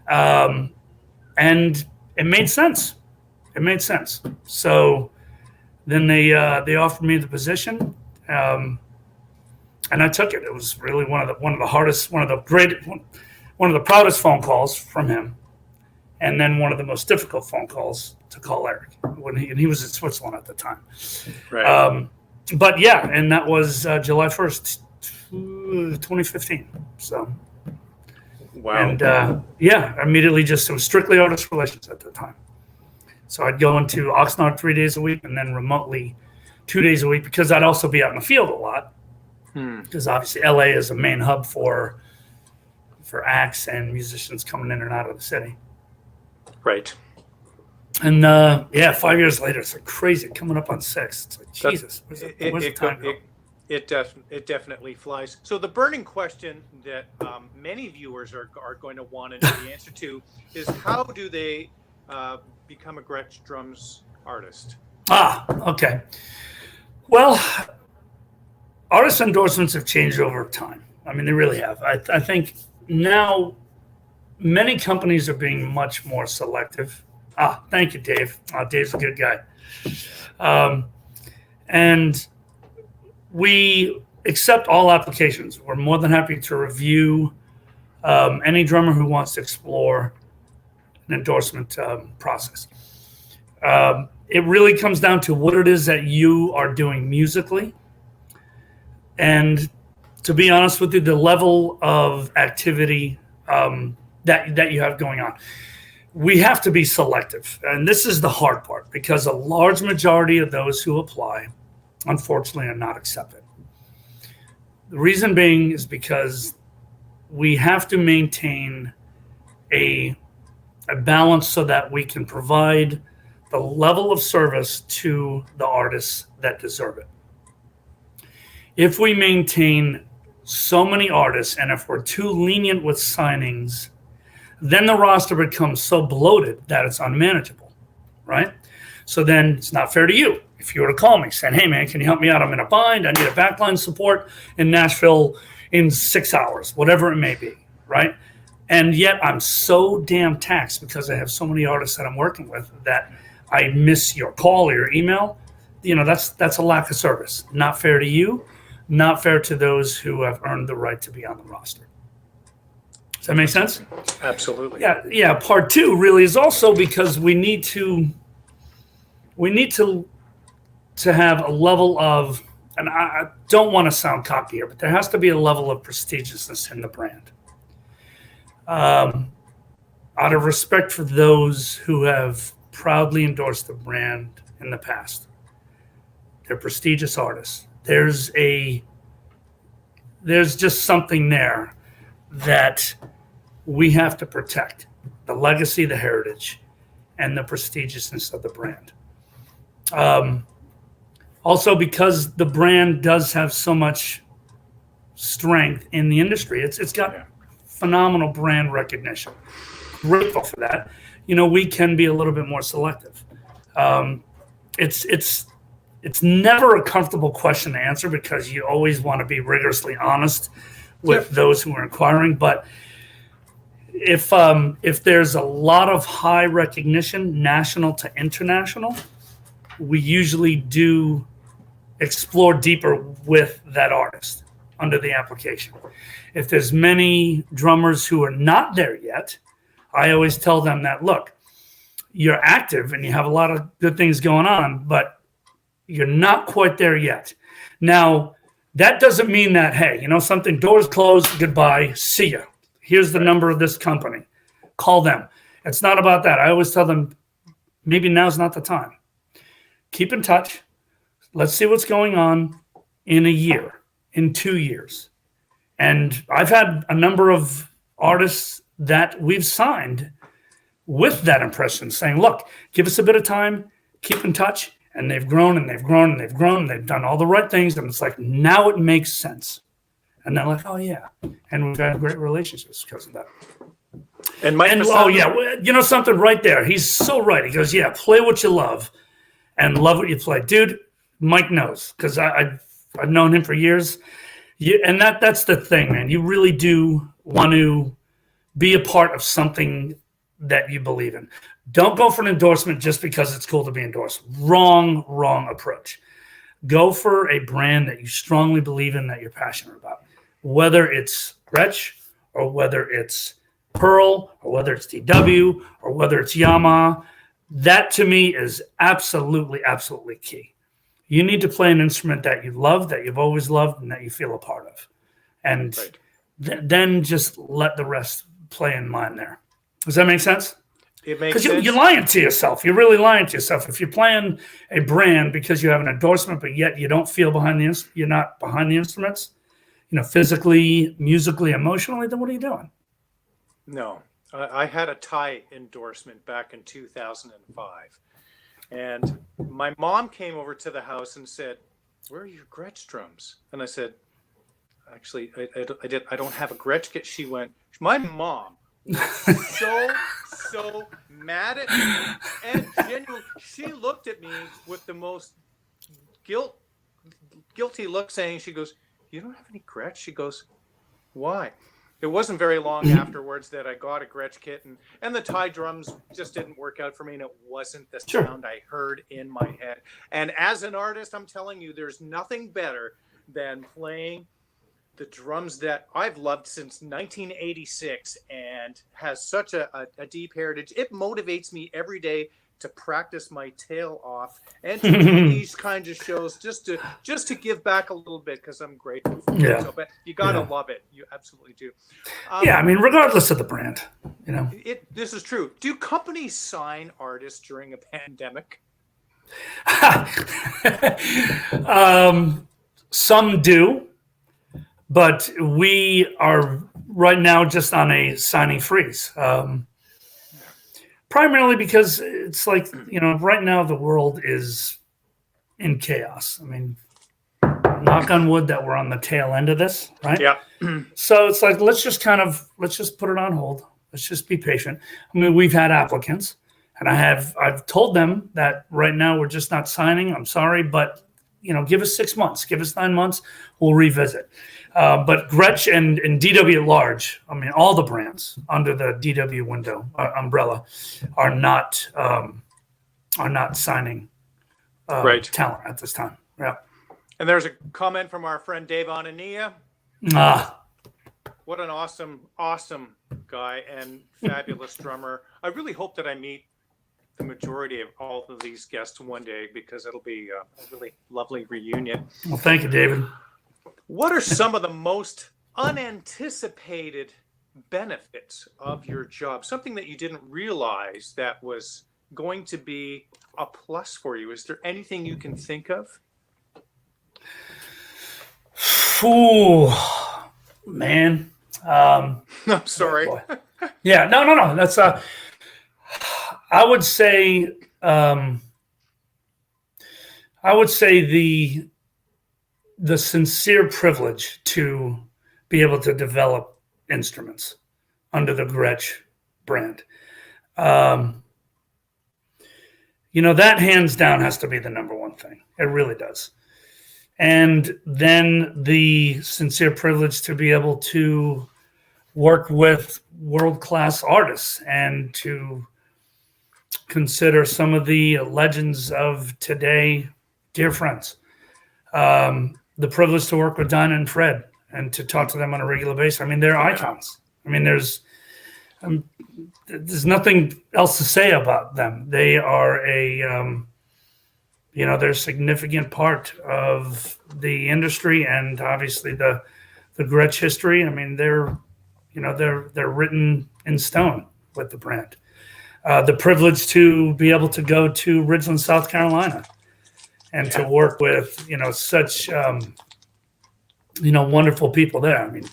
And it made sense. So then they offered me the position. And I took it. It was really one of the hardest, one of the proudest phone calls from him, and then one of the most difficult phone calls to call Eric when he was in Switzerland at the time. Right. But yeah, and that was July 1st, 2015. So. Wow. And immediately it was strictly artist relations at the time. So I'd go into Oxnard 3 days a week and then remotely 2 days a week because I'd also be out in the field a lot. Because obviously LA is a main hub for acts and musicians coming in and out of the city. Right. And 5 years later, it's like crazy, coming up on 6. It's like, Jesus, where's the time go? It definitely flies. So the burning question that many viewers are going to want to know the answer to is, how do they become a Gretsch drums artist? Okay. Well, artist endorsements have changed over time. I mean, they really have. I think now many companies are being much more selective. Thank you, Dave. Dave's a good guy. And we accept all applications. We're more than happy to review any drummer who wants to explore an endorsement process. It really comes down to what it is that you are doing musically. And to be honest with you, the level of activity that you have going on. We have to be selective. And this is the hard part, because a large majority of those who apply, unfortunately, are not accepted. The reason being is because we have to maintain a balance so that we can provide the level of service to the artists that deserve it. If we maintain so many artists, and if we're too lenient with signings, then the roster becomes so bloated that it's unmanageable, right? So then it's not fair to you. If you were to call me saying, hey man, can you help me out? I'm in a bind. I need a backline support in Nashville in 6 hours, whatever it may be, right? And yet I'm so damn taxed because I have so many artists that I'm working with that I miss your call or your email. That's a lack of service. Not fair to you, not fair to those who have earned the right to be on the roster. Does that make sense? Absolutely. Yeah. Part two really is also because we need to have a level of and I don't want to sound cocky here, but there has to be a level of prestigiousness in the brand. Out of respect for those who have proudly endorsed the brand in the past, they're prestigious artists. There's just something there that we have to protect: the legacy, the heritage, and the prestigiousness of the brand. Also, because the brand does have so much strength in the industry, it's got phenomenal brand recognition. Grateful for that. We can be a little bit more selective. It's never a comfortable question to answer because you always want to be rigorously honest with those who are inquiring. But if there's a lot of high recognition, national to international, we usually do explore deeper with that artist under the application. If there's many drummers who are not there yet, I always tell them that, look, you're active and you have a lot of good things going on, but you're not quite there yet. Now, that doesn't mean that, hey, something, doors closed, goodbye, see ya. Here's the number of this company. Call them. It's not about that. I always tell them, maybe now's not the time. Keep in touch. Let's see what's going on in a year, in 2 years. And I've had a number of artists that we've signed with that impression saying, look, give us a bit of time, keep in touch. And they've grown and they've grown and they've grown and they've done all the right things. And it's like, now it makes sense. And they're like, oh, yeah. And we've had great relationships because of that. And Mike, oh, yeah, something right there. He's so right. He goes, yeah, play what you love and love what you play. Dude, Mike knows because I've known him for years. And that's the thing, man. You really do want to be a part of something that you believe in. Don't go for an endorsement just because it's cool to be endorsed. Wrong approach. Go for a brand that you strongly believe in, that you're passionate about. Whether it's Gretsch or whether it's Pearl or whether it's DW or whether it's Yamaha, that to me is absolutely key. You need to play an instrument that you love, that you've always loved, and that you feel a part of. And then just let the rest play in line there. Does that make sense? It makes sense. Because you're lying to yourself. You're really lying to yourself. If you're playing a brand because you have an endorsement, but yet you don't feel you're not behind the instruments, physically, musically, emotionally, then what are you doing? No. I had a Thai endorsement back in 2005. And my mom came over to the house and said, where are your Gretsch drums? And I said, actually, I don't have a Gretsch kit. She went, my mom was so mad at me. And genuinely, she looked at me with the most guilty look saying, she goes, you don't have any Gretsch? She goes, why? It wasn't very long afterwards that I got a Gretsch kit, and the Thai drums just didn't work out for me, and it wasn't the sound I heard in my head. And as an artist, I'm telling you, there's nothing better than playing the drums that I've loved since 1986 and has such a deep heritage. It motivates me every day to practice my tail off and to do these kinds of shows just to give back a little bit because I'm grateful for it. So, but you gotta love it. You absolutely do. Regardless of the brand, This is true. Do companies sign artists during a pandemic? Some do, but we are right now just on a signing freeze. Primarily because it's like, right now the world is in chaos. I mean, knock on wood that we're on the tail end of this, right? Yeah. So it's like, let's just put it on hold. Let's just be patient. I mean, we've had applicants and I've told them that right now we're just not signing. I'm sorry, but give us 6 months, give us 9 months, we'll revisit. But Gretsch and DW at large, I mean, all the brands under the DW window umbrella are not signing talent at this time. Yeah. And there's a comment from our friend Dave Anania. What an awesome guy and fabulous drummer. I really hope that I meet the majority of all of these guests one day, because it'll be a really lovely reunion. Well, thank you, David. What are some of the most unanticipated benefits of your job? Something that you didn't realize that was going to be a plus for you. Is there anything you can think of? Ooh, man. I'm sorry. Oh, yeah, no. That's I would say the sincere privilege to be able to develop instruments under the Gretsch brand. That hands down has to be the number one thing. It really does. And then the sincere privilege to be able to work with world-class artists and to consider some of the legends of today dear friends. The privilege to work with Dinah and Fred and to talk to them on a regular basis. I mean, they're icons. I mean, there's nothing else to say about them. They are they're a significant part of the industry and obviously the Gretsch history. I mean, they're written in stone with the brand. The privilege to be able to go to Ridgeland, South Carolina, and to work with such wonderful people there. I mean,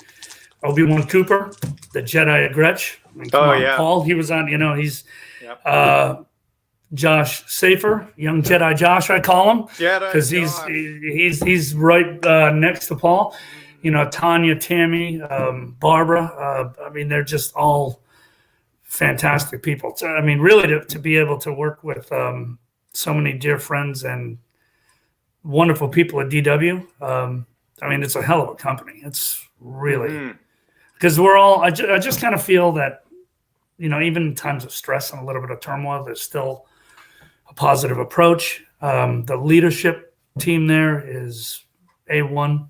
Obi-Wan Cooper, the Jedi at Gretsch. I mean, Paul, he was on. He's Josh Safer, young Jedi Josh, I call him, because he's right next to Paul. Tanya, Tammy, Barbara. I mean, they're just all fantastic people. So, I mean, really, to be able to work with so many dear friends and wonderful people at DW. I mean, it's a hell of a company. It's really because we're all. I just kind of feel that even in times of stress and a little bit of turmoil, there's still a positive approach. The leadership team there is A1.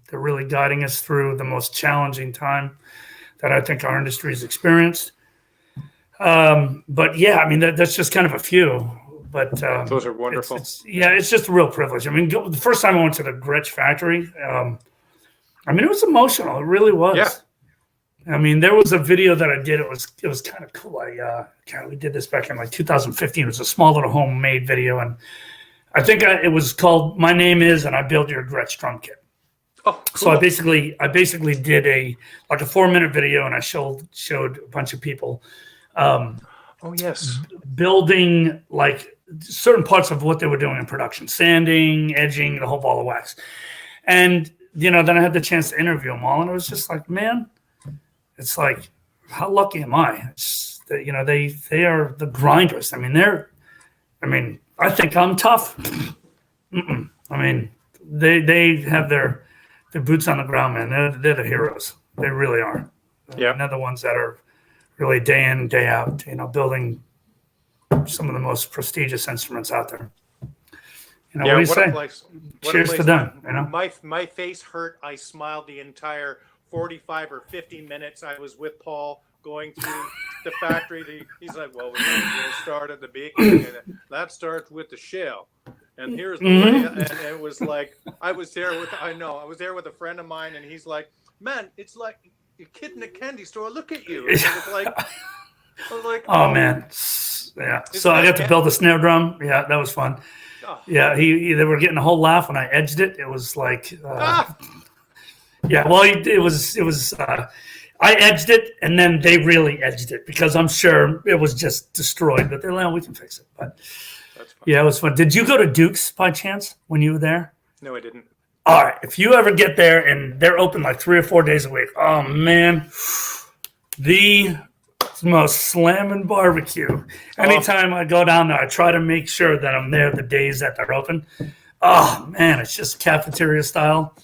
They're really guiding us through the most challenging time that I think our industry has experienced. But yeah, I mean, that's just kind of a few. But those are wonderful. It's just a real privilege. I mean, the first time I went to the Gretsch factory, I mean, it was emotional. It really was. Yeah. I mean, there was a video that I did. It was kind of cool. We did this back in like 2015. It was a small little homemade video, and I think it was called "My Name Is," and I built your Gretsch drum kit. Oh, cool. So I basically did a 4-minute video, and I showed a bunch of people. Building like certain parts of what they were doing in production, sanding, edging, the whole ball of wax. And, then I had the chance to interview them all. And it was just like, man, it's like, how lucky am I? It's that, they are the grinders. I mean, I think I'm tough. I mean, they have their boots on the ground, man. They're the heroes. They really are. Yeah. They're the ones that are really day in, day out, building some of the most prestigious instruments out there. What do you say? Cheers to them. My face hurt. I smiled the entire 45 or 50 minutes I was with Paul going through the factory. He's like, well, we're going to start at the beginning, and that starts with the shell. And here's the way. And it was like, I was there with a friend of mine, and he's like, man, it's like a kid in a candy store. Look at you. And I was like, oh man. Yeah. So I got to build a snare drum. Yeah, that was fun. Oh. Yeah, they were getting a whole laugh when I edged it. It was like, yeah. Well, it was. I edged it, and then they really edged it because I'm sure it was just destroyed. But they're like, we can fix it. But yeah, it was fun. Did you go to Duke's by chance when you were there? No, I didn't. All right, if you ever get there and they're open like 3 or 4 days a week, oh man, the most slamming barbecue. Anytime I go down there, I try to make sure that I'm there the days that they're open. Oh man, it's just cafeteria style.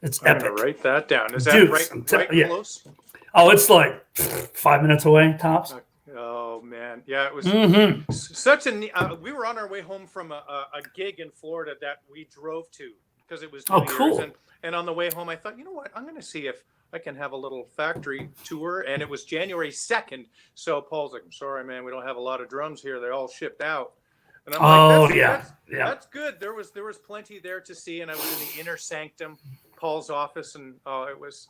It's epic. I'm gonna write that down. Is that right close? Oh, it's like 5 minutes away tops. Oh man, yeah, it was such a. We were on our way home from a gig in Florida that we drove to because it was New Year's, cool. And on the way home, I thought, you know what, I'm going to see if I can have a little factory tour. And it was January 2nd. So Paul's like, I'm sorry, man, we don't have a lot of drums here. They're all shipped out. And I'm like, that's good. There was plenty there to see. And I was in the inner sanctum, Paul's office, and it was,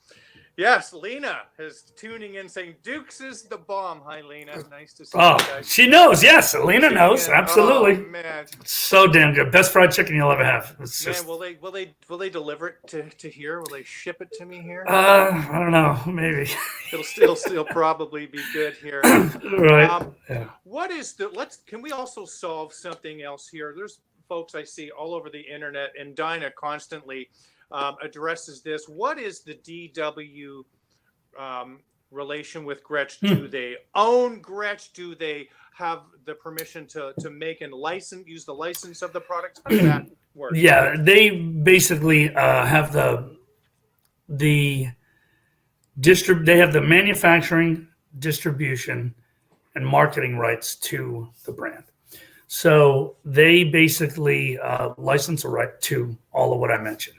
yes, Lena is tuning in saying Dukes is the bomb. Hi, Lena. Nice to see you guys. She knows. Yes, Lena knows. Absolutely. Oh, man. So damn good. Best fried chicken you'll ever have. Man, will they deliver it to here? Will they ship it to me here? I don't know. Maybe. It'll still probably be good here. Right. What is can we also solve something else here? There's folks I see all over the internet, and Dinah constantly addresses this. What is the DW relation with Gretsch? Do they own Gretsch? Do they have the permission to make and use the license of the products? How does that work? Yeah, they basically have they have the manufacturing, distribution, and marketing rights to the brand. So they basically license a right to all of what I mentioned.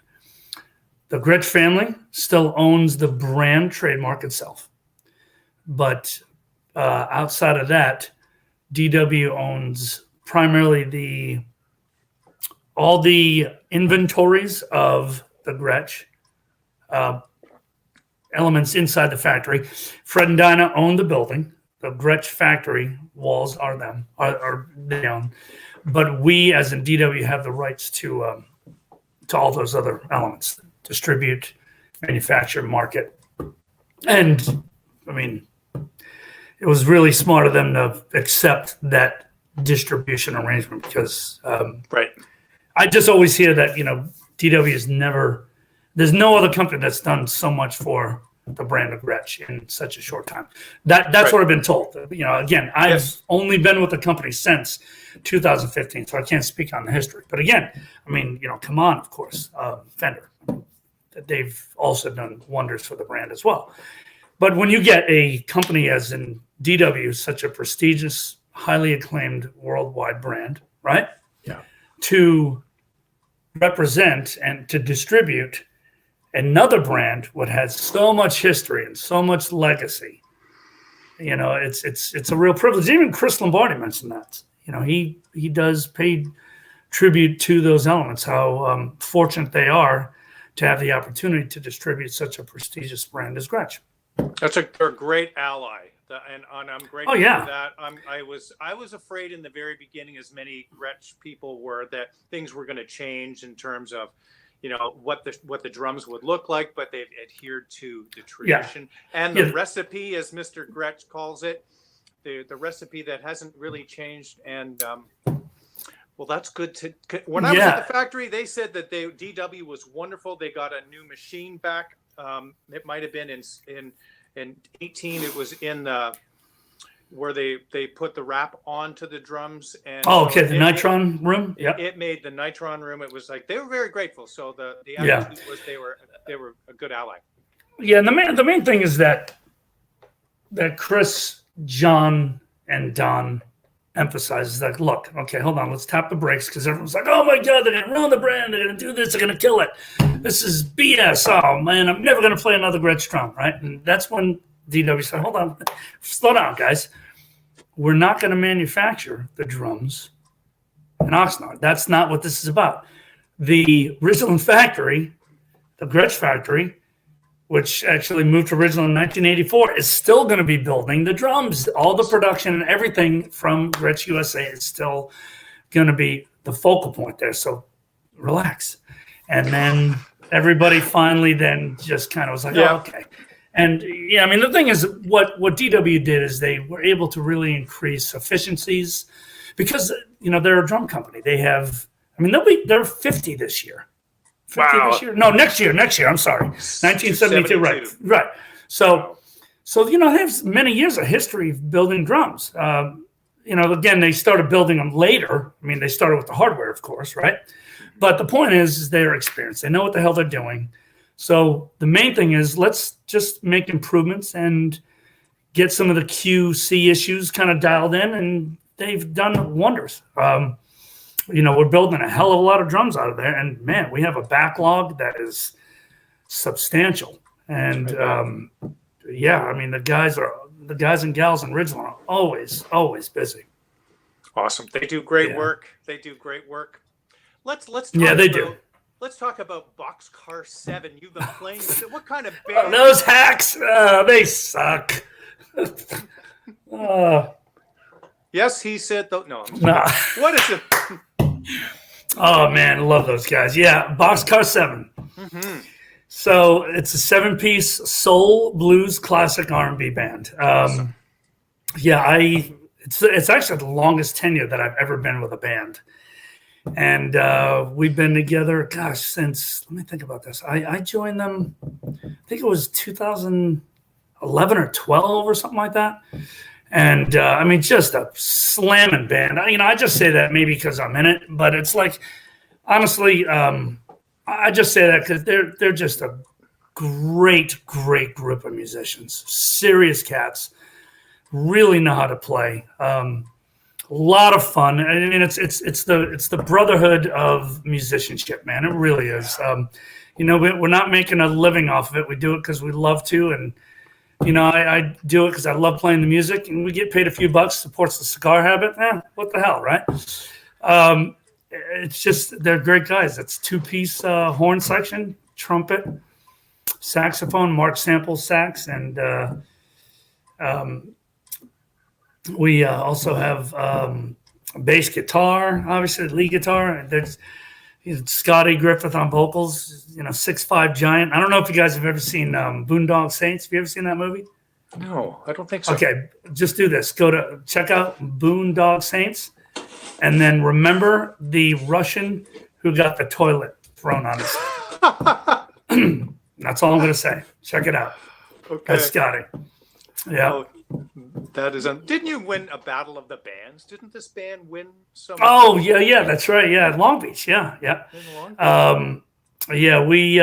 The Gretsch family still owns the brand trademark itself. But outside of that, DW owns primarily all the inventories of the Gretsch elements inside the factory. Fred and Dinah own the building. The Gretsch factory walls are they own. But we, as in DW, have the rights to all those other elements: distribute, manufacture, market. And I mean, it was really smart of them to accept that distribution arrangement because right. I just always hear that, DW is never, there's no other company that's done so much for the brand of Gretsch in such a short time. That's right. What I've been told. Again, I've only been with the company since 2015, so I can't speak on the history. But again, I mean, come on, of course, Fender. They've also done wonders for the brand as well. But when you get a company as in DW, such a prestigious, highly acclaimed worldwide brand, right? Yeah. To represent and to distribute another brand what has so much history and so much legacy, it's a real privilege. Even Chris Lombardi mentioned that. He does pay tribute to those elements, how fortunate they are to have the opportunity to distribute such a prestigious brand as Gretsch. They're a great ally, and I'm grateful for that. I was afraid in the very beginning, as many Gretsch people were, that things were going to change in terms of, what the drums would look like, but they've adhered to the tradition and the recipe, as Mr. Gretsch calls it, the recipe that hasn't really changed. And well, that's good. When I was at the factory, they said that DW was wonderful. They got a new machine back. It might have been in 18. It was in the where they put the wrap onto the drums. And the Nitron room. Yeah, it made the Nitron room. It was like they were very grateful. So the attitude was they were a good ally. Yeah, and the main thing is that Chris, John, and Don emphasizes that, look, okay, hold on, let's tap the brakes, because everyone's like, oh my God, they're going to ruin the brand, they're going to do this, they're going to kill it. This is BS. Oh man, I'm never going to play another Gretsch drum, right? And that's when DW said, hold on, slow down, guys. We're not going to manufacture the drums in Oxnard. That's not what this is about. The original factory, the Gretsch factory, which actually moved to original in 1984, is still going to be building the drums. All the production and everything from Gretsch USA is still going to be the focal point there. So relax. And then everybody finally then just kind of was like, oh, okay. And I mean, the thing is, what DW did is they were able to really increase efficiencies because, they're a drum company. They have, they're 50 this year. 50 this year? No, next year. I'm sorry. 1972, right. So they have many years of history of building drums. Again, they started building them later. I mean, they started with the hardware, of course, right? But the point is they're experienced. They know what the hell they're doing. So the main thing is let's just make improvements and get some of the QC issues kind of dialed in, and they've done wonders. We're building a hell of a lot of drums out of there, and man, we have a backlog that is substantial. And yeah, I mean the guys and gals in Ridgeland are always busy. Awesome. They do great work. They do great work. Let's talk they do. Let's talk about Boxcar 7. You've been playing with it. What kind of band? Those hacks, they suck. Yes, he said though. No. Nah. What is it? Oh man, I love those guys. Yeah, Boxcar 7. Mm-hmm. So it's a 7-piece soul, blues, classic R&B band. Awesome. Yeah, it's actually the longest tenure that I've ever been with a band. And we've been together, gosh, since, let me think about this. I joined them, I think it was 2011 or 12 or something like that. And I mean, just a slamming band. I just say that maybe because I'm in it, but it's like, honestly, I just say that because they're just a great group of musicians, serious cats, really know how to play. A lot of fun. I mean, it's the brotherhood of musicianship, man. It really is. We're not making a living off of it. We do it because we love to, and I do it because I love playing the music, and we get paid a few bucks. Supports the cigar habit. What the hell, right? It's just they're great guys. It's 2-piece horn section, trumpet, saxophone, Mark Sample sax, and we also have bass guitar, obviously lead guitar. There's Scotty Griffith on vocals, 6'5" giant. I don't know if you guys have ever seen Boondock Saints. Have you ever seen that movie? No, I don't think so. Okay, just do this. Check out Boondock Saints, and then remember the Russian who got the toilet thrown on his head. That's all I'm going to say. Check it out. Okay. That's Scotty. Yeah. Oh, that is. Didn't you win a battle of the bands? Didn't this band win some? Oh yeah, that's right. Yeah, Long Beach. Yeah. In Long Beach. We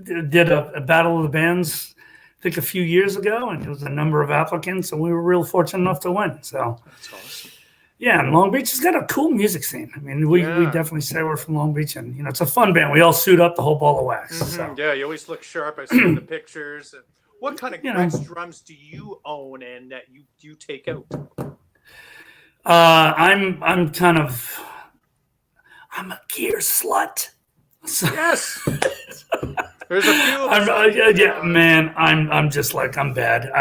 did a battle of the bands, I think a few years ago, and it was a number of applicants, and we were real fortunate enough to win. So that's awesome. Yeah, and Long Beach has got a cool music scene. I mean, we definitely say we're from Long Beach, and it's a fun band. We all suit up, the whole ball of wax. Mm-hmm. So. Yeah, you always look sharp. I see the pictures. What kind of Gretsch drums do you own and that you take out? I'm a gear slut. So. Yes. There's a few of us. Man, I'm just like, I'm bad.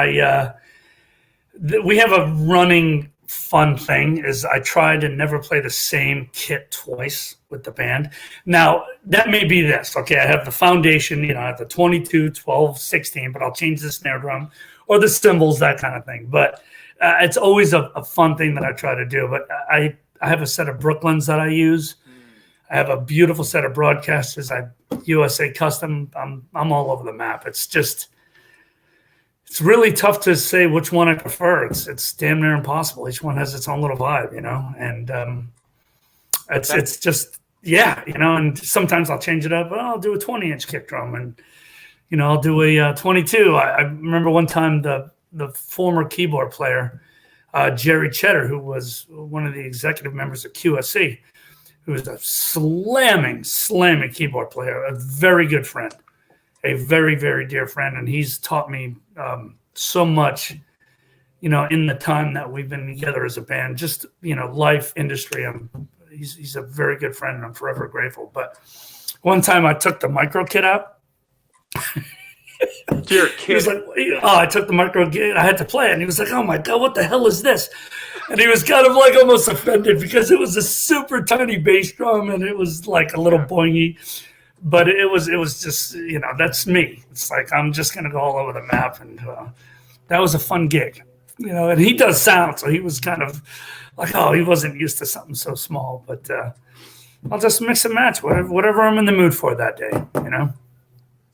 We have a running fun thing is I try to never play the same kit twice with the band. Now, that may be this. Okay, I have the foundation, I have the 22, 12, 16, but I'll change the snare drum or the cymbals, that kind of thing. But it's always a fun thing that I try to do. But I have a set of Brooklyns that I use. I have a beautiful set of broadcasters. USA Custom. I'm all over the map. It's really tough to say which one I prefer. It's damn near impossible. Each one has its own little vibe, and it's just, and sometimes I'll change it up. Well, I'll do a 20-inch kick drum, and, I'll do a 22. I remember one time the former keyboard player, Jerry Cheddar, who was one of the executive members of QSC, who was a slamming keyboard player, a very good friend. A very, very dear friend, and he's taught me so much, in the time that we've been together as a band. Just life, industry. He's a very good friend, and I'm forever grateful. But one time I took the micro kit out. Dear kid. He was like, I took the micro kit. I had to play it, and he was like, "Oh my God, what the hell is this?" And he was kind of like almost offended because it was a super tiny bass drum, and it was like a little boingy. But it was just, that's me. It's like, I'm just going to go all over the map. And that was a fun gig, and he does sound. So he was kind of like, he wasn't used to something so small. But I'll just mix and match whatever I'm in the mood for that day,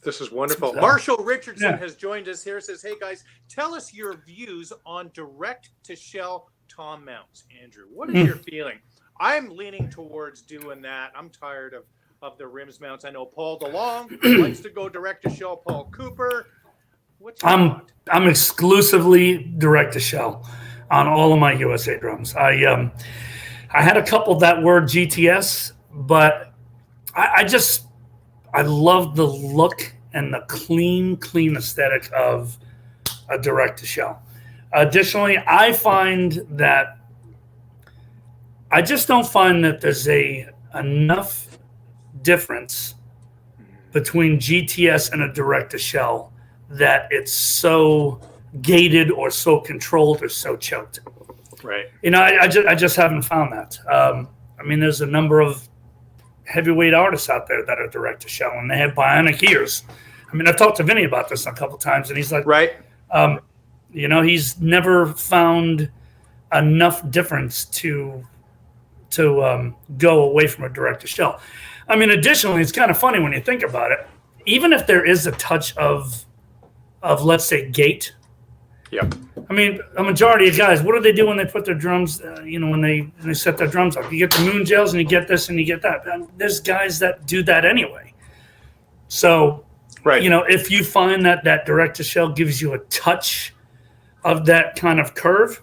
This is wonderful. So, Marshall Richardson has joined us here. Says, hey, guys, tell us your views on direct-to-shell tom mounts. Andrew, what is your feeling? I'm leaning towards doing that. I'm tired of the rims mounts. I know Paul DeLong likes to go direct to shell. Paul Cooper. What's your thought? I'm exclusively direct to shell on all of my USA drums. I had a couple that were GTS, but I love the look and the clean aesthetic of a direct-to-shell. Additionally, I just don't find that there's enough difference between GTS and a direct-to-shell that it's so gated or so controlled or so choked. Right. I just haven't found that. There's a number of heavyweight artists out there that are direct-to-shell, and they have bionic ears. I've talked to Vinny about this a couple times, and he's like, right. He's never found enough difference to go away from a direct-to-shell. Additionally, it's kind of funny when you think about it. Even if there is a touch of let's say, gait. Yep. A majority of guys, what do they do when they put their drums, when they set their drums up? You get the moon gels and you get this and you get that. There's guys that do that anyway. So, right. If you find that direct-to-shell gives you a touch of that kind of curve,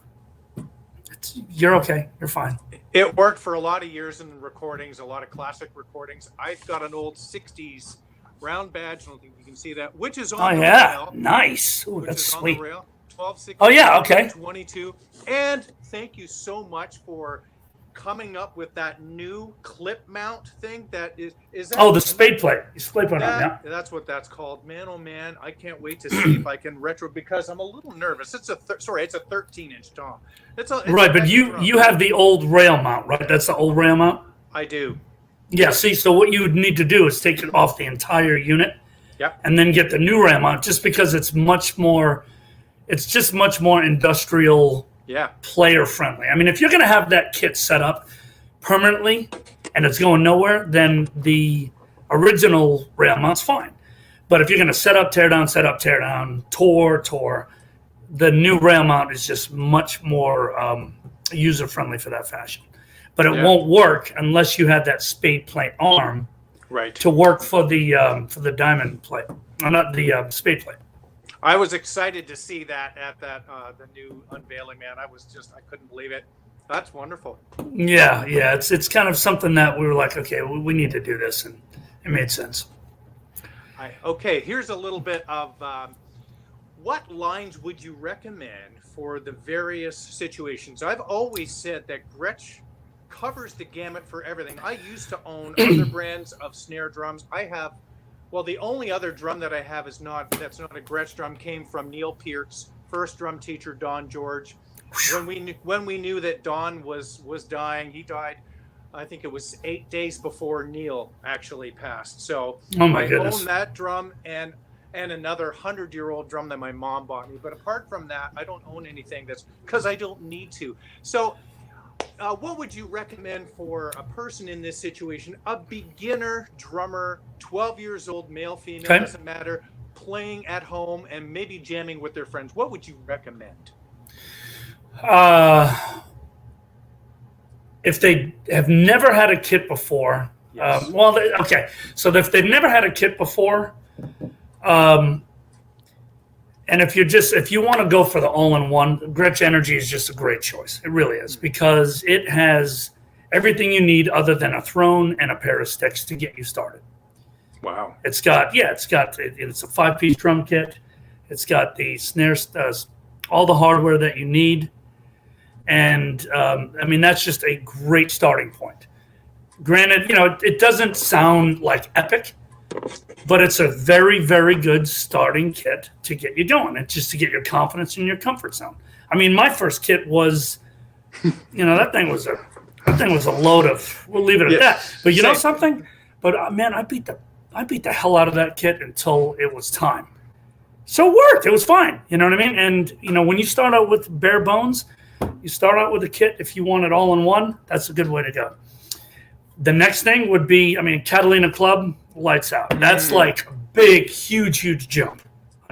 you're okay. You're fine. It worked for a lot of years in recordings, a lot of classic recordings. I've got an old 60s round badge. I don't think you can see that, which is on the rail. Nice. Ooh, that's sweet. On the rail. 12, 16, oh, yeah, okay. 22. And thank you so much for coming up with that new clip mount thing. That is that, oh, the spade plate. Spade plate. Yeah. That's what that's called. Man, oh man, I can't wait to see if I can retro, because I'm a little nervous. It's a 13-inch tom. It's right, but you have the old rail mount, right? That's the old rail mount. I do. Yeah. See, so what you would need to do is take it off the entire unit. Yep. And then get the new rail mount, just because it's much more industrial. Yeah. Player friendly. If you're going to have that kit set up permanently and it's going nowhere, then the original rail mount's fine. But if you're going to set up, tear down, tour, the new rail mount is just much more user friendly for that fashion. But it won't work unless you have that spade plate arm, right, to work for the diamond plate, not the spade plate. I was excited to see that at the new unveiling, man. I couldn't believe it. That's wonderful. Yeah. It's kind of something that we were like, okay, we need to do this, and it made sense. Okay, here's a little bit of what lines would you recommend for the various situations? I've always said that Gretsch covers the gamut for everything. I used to own other brands of snare drums. The only other drum that I have that's not a Gretsch drum came from Neil Peart's first drum teacher, Don George. When we knew that Don was dying, he died, I think it was 8 days before Neil actually passed. So I own that drum and another 100-year-old drum that my mom bought me. But apart from that, I don't own anything because I don't need to. So what would you recommend for a person in this situation, a beginner drummer, 12 years old, male, female, doesn't matter, playing at home and maybe jamming with their friends? What would you recommend? If they have never had a kit before, yes. So if they've never had a kit before, and if you want to go for the all-in-one, Gretsch Energy is just a great choice. It really is, because it has everything you need other than a throne and a pair of sticks to get you started. Wow. It's a 5-piece drum kit. It's got the snare, all the hardware that you need. And that's just a great starting point. Granted, it doesn't sound like epic, but it's a very, very good starting kit to get you going, and just to get your confidence in your comfort zone. My first kit was, that thing was a load of. We'll leave it at that. But you know something? But man, I beat the hell out of that kit until it was time. So it worked. It was fine. You know what I mean? And when you start out with bare bones, you start out with a kit. If you want it all in one, that's a good way to go. The next thing would be, Catalina Club, lights out. That's like a big, huge jump,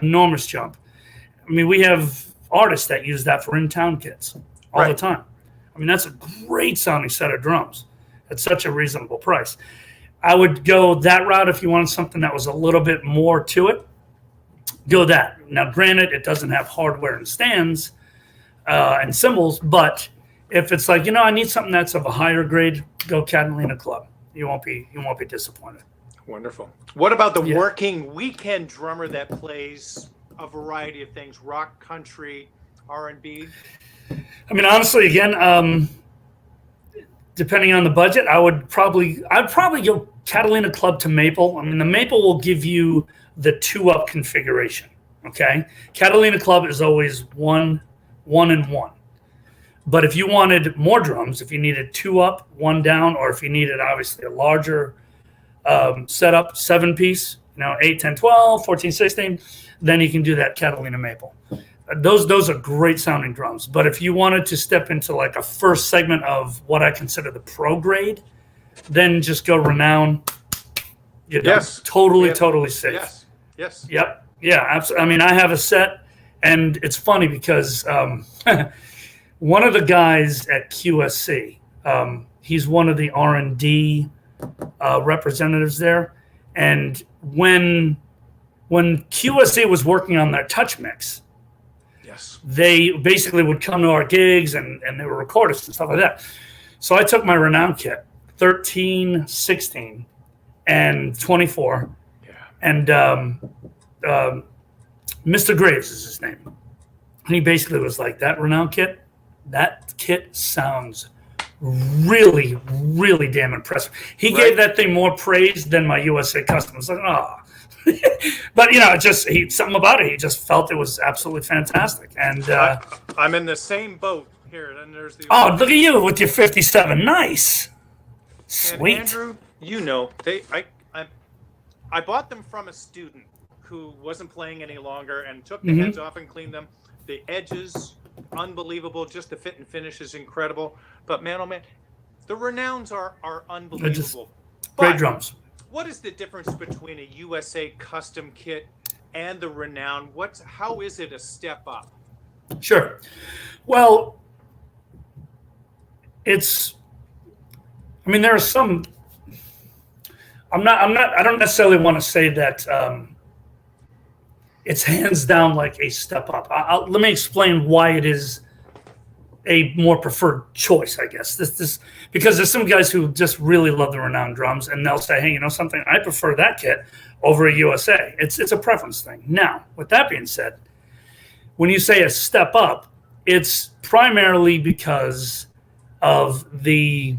enormous jump. We have artists that use that for in-town kits all the time. That's a great sounding set of drums at such a reasonable price. I would go that route if you wanted something that was a little bit more to it. Go that. Now, granted, it doesn't have hardware and stands and cymbals, but if it's like, I need something that's of a higher grade, go Catalina Club. You won't be disappointed. Wonderful. What about the Yeah. working weekend drummer that plays a variety of things, rock, country, R&B? I mean, honestly, again, depending on the budget, I'd probably go Catalina Club to Maple. I mean, the Maple will give you the 2-up configuration. Okay, Catalina Club is always one, and one. But if you wanted more drums, if you needed 2-up, 1 down, or if you needed obviously a larger setup, 7-piece, 8, 10, 12, 14, 16, then you can do that Catalina Maple. Those are great sounding drums. But if you wanted to step into like a first segment of what I consider the pro grade, then just go Renown. Yes. Totally safe. Yes. Yes. Yep. Yeah, absolutely. I mean, I have a set, and it's funny because one of the guys at QSC, he's one of the R&D representatives there, and when QSC was working on their touch mix, yes, they basically would come to our gigs and they were recordists and stuff like that. So I took my Renown kit, 13, 16, and 24, and Mr. Graves is his name. And he basically was like, that Renown kit, that kit sounds really, really damn impressive. He gave that thing more praise than my USA Custom. I was like, oh. But, something about it. He just felt it was absolutely fantastic. And I'm in the same boat here. And there's the look at you with your 57. Nice. Sweet. And Andrew, I bought them from a student who wasn't playing any longer and took the heads off and cleaned them. The edges, unbelievable. Just the fit and finish is incredible. But man, oh man, the Renowns are unbelievable. Great drums. What is the difference between a USA Custom kit and the Renown? How is it a step up? Sure. Well, there are some. I don't necessarily want to say that it's hands down like a step up. Let me explain why it is a more preferred choice, I guess. This because there's some guys who just really love the Renown drums, and they'll say, hey, you know something, I prefer that kit over a USA. It's a preference thing. Now, with that being said, when you say a step up, it's primarily because of the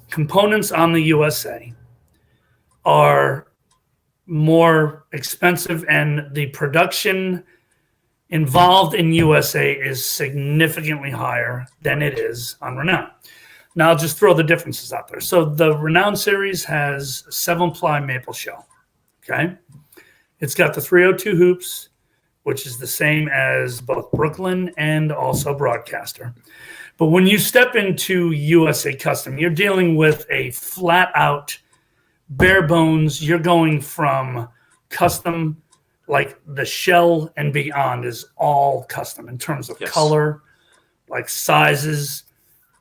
components on the USA are more expensive, and the production involved in USA is significantly higher than it is on Renown. Now, I'll just throw the differences out there. So the Renown series has 7-ply maple shell, okay? It's got the 302 hoops, which is the same as both Brooklyn and also Broadcaster. But when you step into USA Custom, you're dealing with a flat-out, bare bones. You're going from custom, like the shell and beyond is all custom in terms of color, like sizes,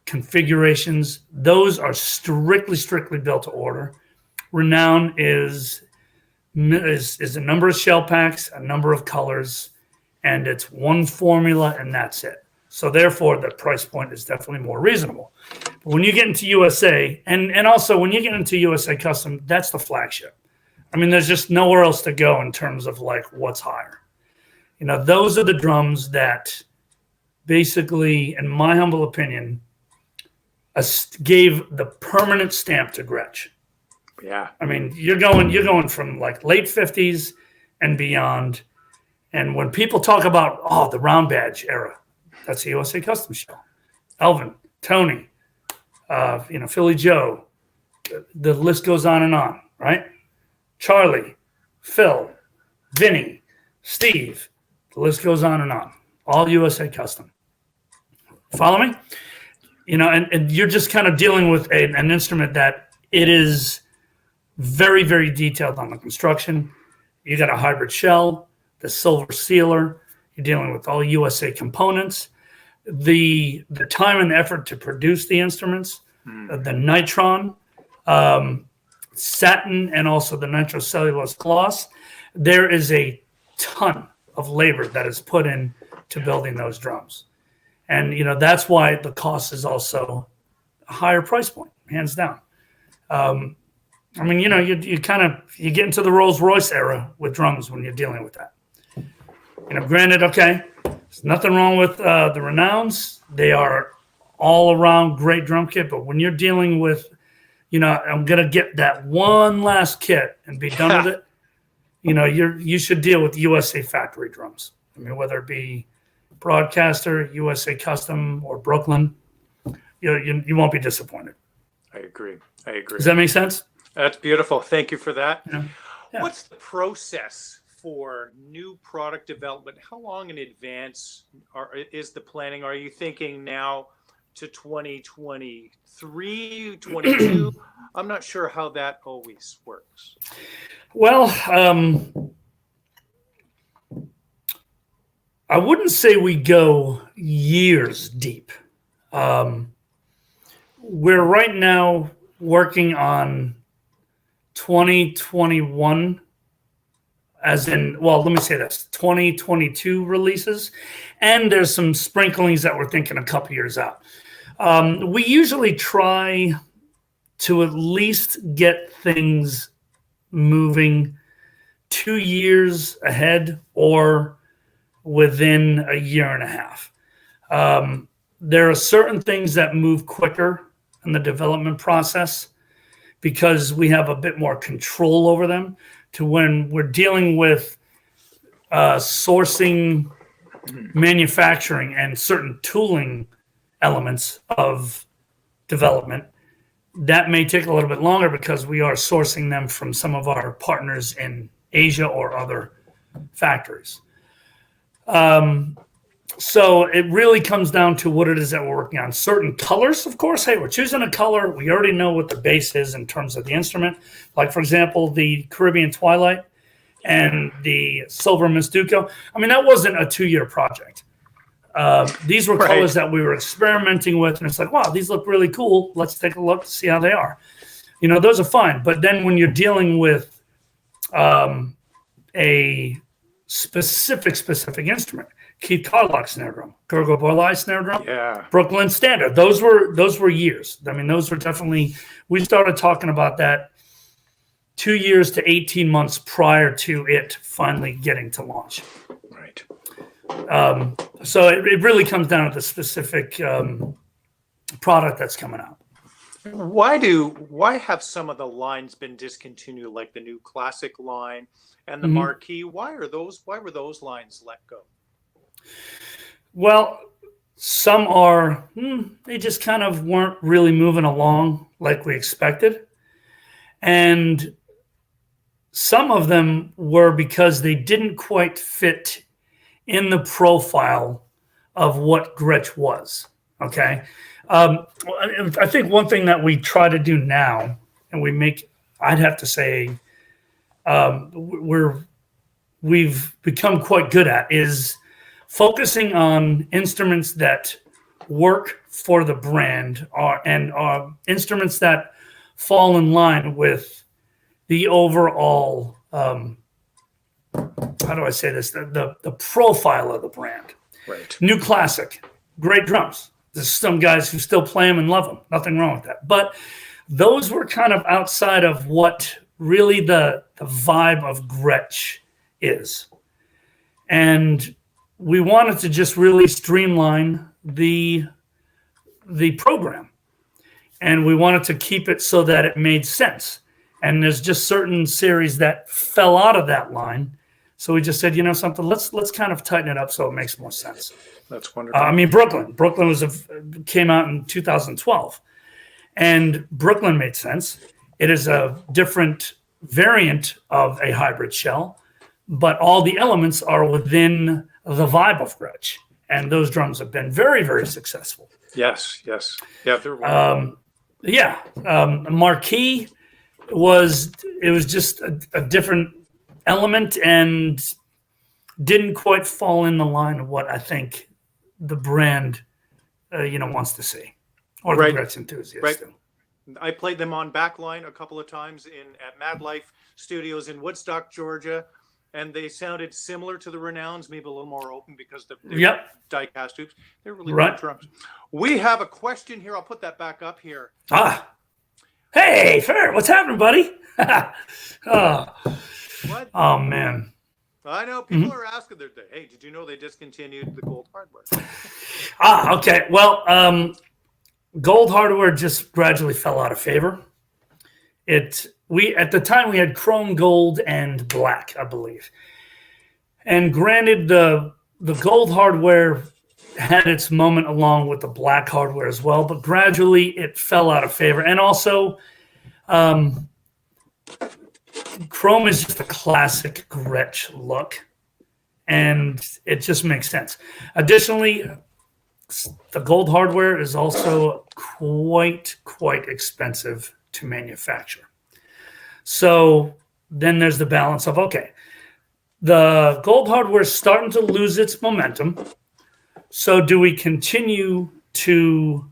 configurations. Those are strictly built to order. Renown is a number of shell packs, a number of colors, and it's one formula, and that's it. So therefore, the price point is definitely more reasonable. But when you get into USA, and also when you get into USA Custom, that's the flagship. I mean, there's just nowhere else to go in terms of like what's higher. Those are the drums that basically, in my humble opinion, gave the permanent stamp to Gretsch. Yeah. I mean, you're going from like late 50s and beyond. And when people talk about, the round badge era, that's the USA Custom shell. Elvin, Tony, Philly Joe, the list goes on, right? Charlie, Phil, Vinny, Steve, the list goes on. All USA Custom. Follow me? And you're just kind of dealing with an instrument that it is very, very detailed on the construction. You got a hybrid shell, the silver sealer. You're dealing with all USA components. The time and effort to produce the instruments, the nitron, satin, and also the nitrocellulose gloss. There is a ton of labor that is put in to building those drums. And, that's why the cost is also a higher price point, hands down. I mean, you get into the Rolls Royce era with drums when you're dealing with that. Granted, okay, there's nothing wrong with the Renowns. They are all around great drum kit, but when you're dealing with, I'm gonna get that one last kit and be done with it. You should deal with USA factory drums. I mean, whether it be Broadcaster, USA Custom, or Brooklyn, you won't be disappointed. I agree. Does that make sense? That's beautiful. Thank you for that. Yeah. What's the process for new product development? How long in advance is the planning? Are you thinking now to 2023, 22? I'm not sure how that always works. Well, I wouldn't say we go years deep. We're right now working on 2021, as in, well, let me say this, 2022 releases, and there's some sprinklings that we're thinking a couple years out. We usually try to at least get things moving 2 years ahead or within a year and a half. There are certain things that move quicker in the development process because we have a bit more control over them, to when we're dealing with sourcing, manufacturing, and certain tooling elements of development. That may take a little bit longer because we are sourcing them from some of our partners in Asia or other factories. So it really comes down to what it is that we're working on. Certain colors, of course. Hey, we're choosing a color. We already know what the base is in terms of the instrument. Like, for example, the Caribbean Twilight and the Silver Mistuco. I mean, that wasn't a 2-year project. These were colors that we were experimenting with, and it's like, wow, these look really cool. Let's take a look, see how they are. Those are fine. But then when you're dealing with a specific instrument, Keith Carlock snare drum, Gurgo Borlai snare drum, Brooklyn Standard. Those were years. I mean, those were definitely. We started talking about that 2 years to 18 months prior to it finally getting to launch. Right. So it really comes down to the specific product that's coming out. Why have some of the lines been discontinued, like the new classic line and the marquee? Why were those lines let go? Well, some are, they just kind of weren't really moving along like we expected. And some of them were because they didn't quite fit in the profile of what Gretsch was. Okay. I think one thing that we try to do now, and I'd have to say, we've become quite good at, is focusing on instruments that work for the brand and instruments that fall in line with the overall, how do I say this? The profile of the brand. Right. New classic, great drums. There's some guys who still play them and love them. Nothing wrong with that. But those were kind of outside of what really the vibe of Gretsch is. And we wanted to just really streamline the program. And we wanted to keep it so that it made sense. And there's just certain series that fell out of that line. So we just said, something, let's kind of tighten it up so it makes more sense. That's wonderful. I mean, Brooklyn came out in 2012, and Brooklyn made sense. It is a different variant of a hybrid shell, but all the elements are within the vibe of Gretsch, and those drums have been very, very successful. Yes. Yeah, they're wonderful. Marquee was just a different element and didn't quite fall in the line of what I think the brand, wants to see, or the Gretsch enthusiasts. Right. I played them on Backline a couple of times at Mad Life Studios in Woodstock, Georgia, and they sounded similar to the Renowns, maybe a little more open because they're die-cast tubes. They're really good drums. We have a question here. I'll put that back up here. Hey, Fer, what's happening, buddy? oh, What? oh, man. I know people are asking. Hey, did you know they discontinued the gold hardware? Okay. Well, gold hardware just gradually fell out of favor. We at the time we had chrome, gold, and black, I believe. And granted, the gold hardware had its moment along with the black hardware as well, but gradually it fell out of favor. And also, chrome is just a classic Gretsch look, and it just makes sense. Additionally, the gold hardware is also quite expensive to manufacture. So then there's the balance of, okay, the gold hardware is starting to lose its momentum. So do we continue to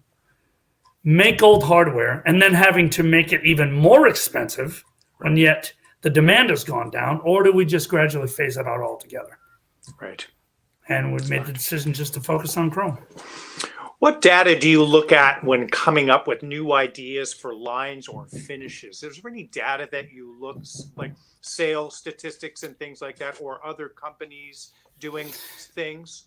make gold hardware and then having to make it even more expensive when yet the demand has gone down, or do we just gradually phase it out altogether? Right. And we've made the decision just to focus on chrome. What data do you look at when coming up with new ideas for lines or finishes? Is there any data that you look, like sales statistics and things like that, or other companies doing things?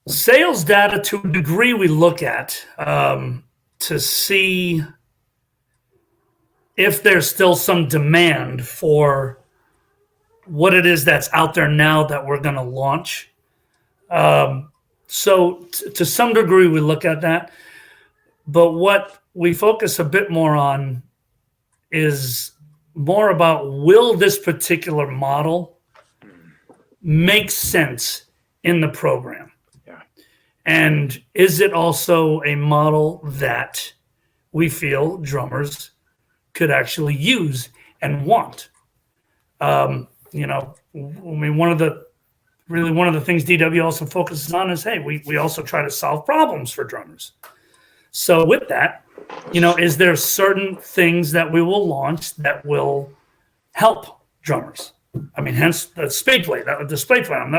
Sales data, to a degree, we look at to see if there's still some demand for what it is that's out there now that we're going to launch. So to some degree, we look at that. But what we focus a bit more on is more about, will this particular model make sense in the program? Yeah. And is it also a model that we feel drummers could actually use and want? One of the things DW also focuses on is, hey, we also try to solve problems for drummers. So with that, is there certain things that we will launch that will help drummers? I mean, hence the display plate. That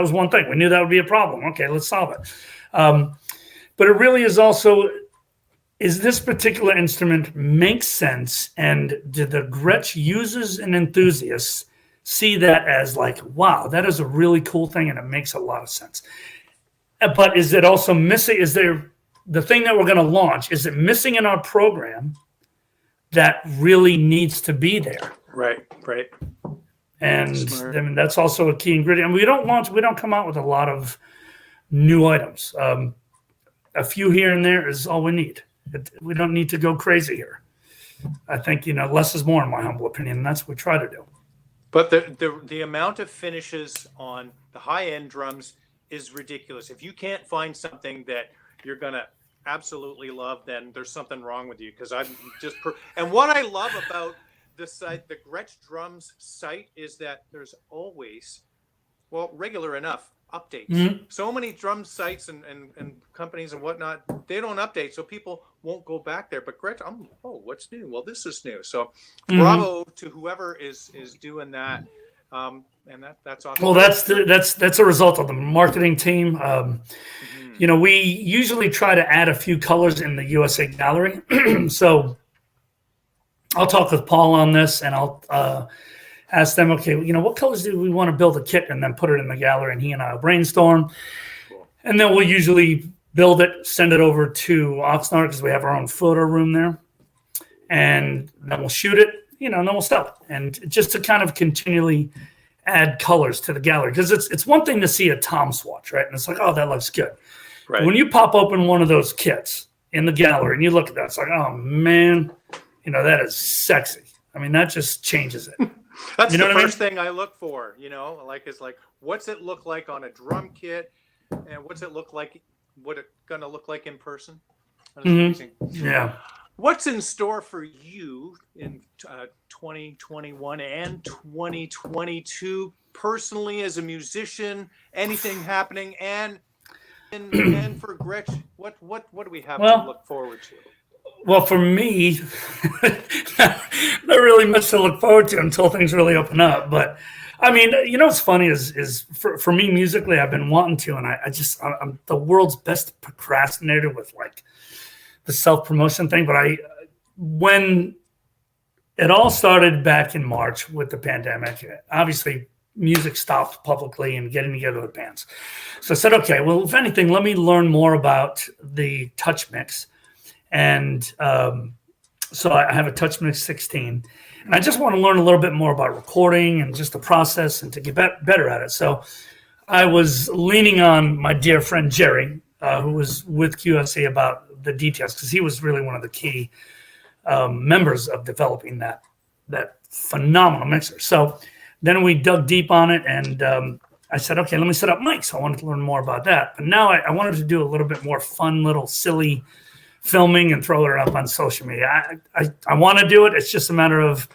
was one thing. We knew that would be a problem. Okay, let's solve it. But it really is also, is this particular instrument make sense? And do the Gretsch users and enthusiasts see that as like, wow, that is a really cool thing and it makes a lot of sense? But is it also missing? Is there the thing that we're going to launch? Is it missing in our program that really needs to be there? Right. And I mean, that's also a key ingredient. And we don't come out with a lot of new items. A few here and there is all we need. We don't need to go crazy here. I think, less is more, in my humble opinion, and that's what we try to do. But the amount of finishes on the high-end drums is ridiculous. If you can't find something that you're going to absolutely love, then there's something wrong with you. Because I'm just and what I love about the site, the Gretsch Drums site, is that there's always, regular enough updates. Mm-hmm. So many drum sites and companies and whatnot, they don't update, so people won't go back there. But Gretsch, what's new? Well, this is new. So bravo to whoever is doing that. And that's awesome. Well, that's a result of the marketing team. We usually try to add a few colors in the USA gallery. So I'll talk with Paul on this, and I'll ask them, okay, what colors do we want to build a kit and then put it in the gallery, and he and I will brainstorm. Cool. And then we'll usually build it, send it over to Oxnard because we have our own photo room there. And then we'll shoot it, and then we'll sell it. And just to kind of continually add colors to the gallery, because it's one thing to see a Tom swatch, right? And it's like, oh, that looks good. Right. When you pop open one of those kits in the gallery and you look at that, it's like, oh, man, that is sexy. I mean, that just changes it. That's the first thing I look for, is what's it look like on a drum kit, and what's it look like, what it gonna look like in person? Yeah. What's in store for you in 2021 and 2022 personally as a musician? Anything happening, and for Gretsch, what do we have to look forward to? Well, for me, not really much to look forward to until things really open up. But I mean, you know what's funny is for me musically, I've been wanting to, and I'm the world's best procrastinator with like the self promotion thing. But when it all started back in March with the pandemic, obviously music stopped publicly and getting together with bands. So I said, okay, well, if anything, let me learn more about the Touch Mix. And so I have a Touch Mix 16. And I just want to learn a little bit more about recording and just the process and to get better at it. So I was leaning on my dear friend Jerry, who was with QSC about the details, because he was really one of the key members of developing that phenomenal mixer. So then we dug deep on it, and I said, okay, let me set up mics. I wanted to learn more about that. But now I wanted to do a little bit more fun, little silly filming and throw it up on social media. I want to do it. It's just a matter of,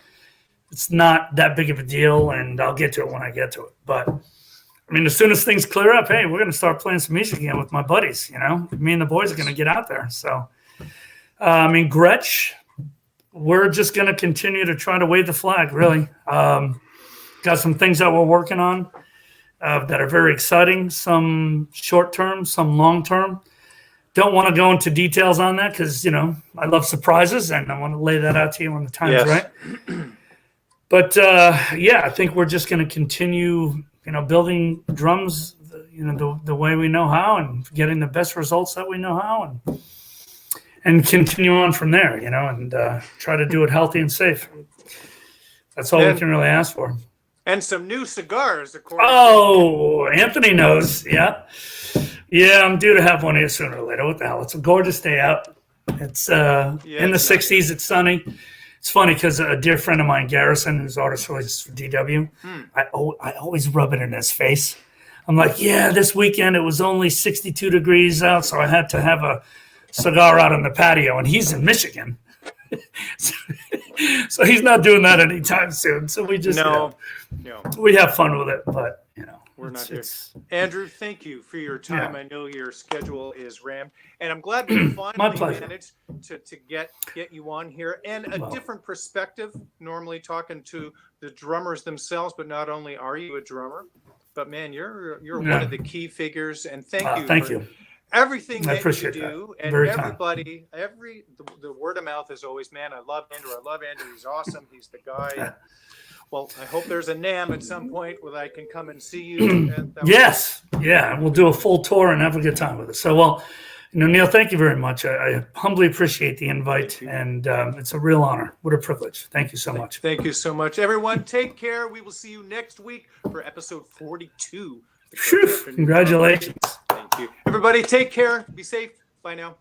it's not that big of a deal, and I'll get to it when I get to it. But I mean, as soon as things clear up, hey, we're going to start playing some music again with my buddies. You know, me and the boys are going to get out there. So, I mean, Gretsch, we're just going to continue to try to wave the flag, really. Got some things that we're working on that are very exciting, some short term, some long term. Don't want to go into details on that because, you know, I love surprises, and I want to lay that out to you when the time's right. But, yeah, I think we're just going to continue, you know, building drums, you know, the way we know how, and getting the best results that we know how, and continue on from there, you know, and try to do it healthy and safe. That's all we can really ask for. And some new cigars, of course. Oh, Anthony knows. Yeah. Yeah, I'm due to have one here sooner or later. What the hell? It's a gorgeous day out. It's in the 60s. It's sunny. It's funny because a dear friend of mine, Garrison, who's artist releases for DW, I always rub it in his face. I'm like, yeah, this weekend it was only 62 degrees out, so I had to have a cigar out on the patio, and he's in Michigan. So he's not doing that anytime soon. So we just we have fun with it, but you know, we're not here. Andrew, thank you for your time. I know your schedule is rammed, and I'm glad we finally managed to get you on here and a different perspective. Normally talking to the drummers themselves, but not only are you a drummer, but man, you're one of the key figures. And thank you. Everything that you do, and everybody, the word of mouth is always, man, I love Andrew. He's awesome. He's the guy. Well, I hope there's a NAMM at some point where I can come and see you. Yes. Yeah. We'll do a full tour and have a good time with it. So, well, you know, Neil, thank you very much. I humbly appreciate the invite, and it's a real honor. What a privilege. Thank you so much. Thank you so much. Everyone, take care. We will see you next week for episode 42. Congratulations. Thank you. Everybody, take care. Be safe. Bye now.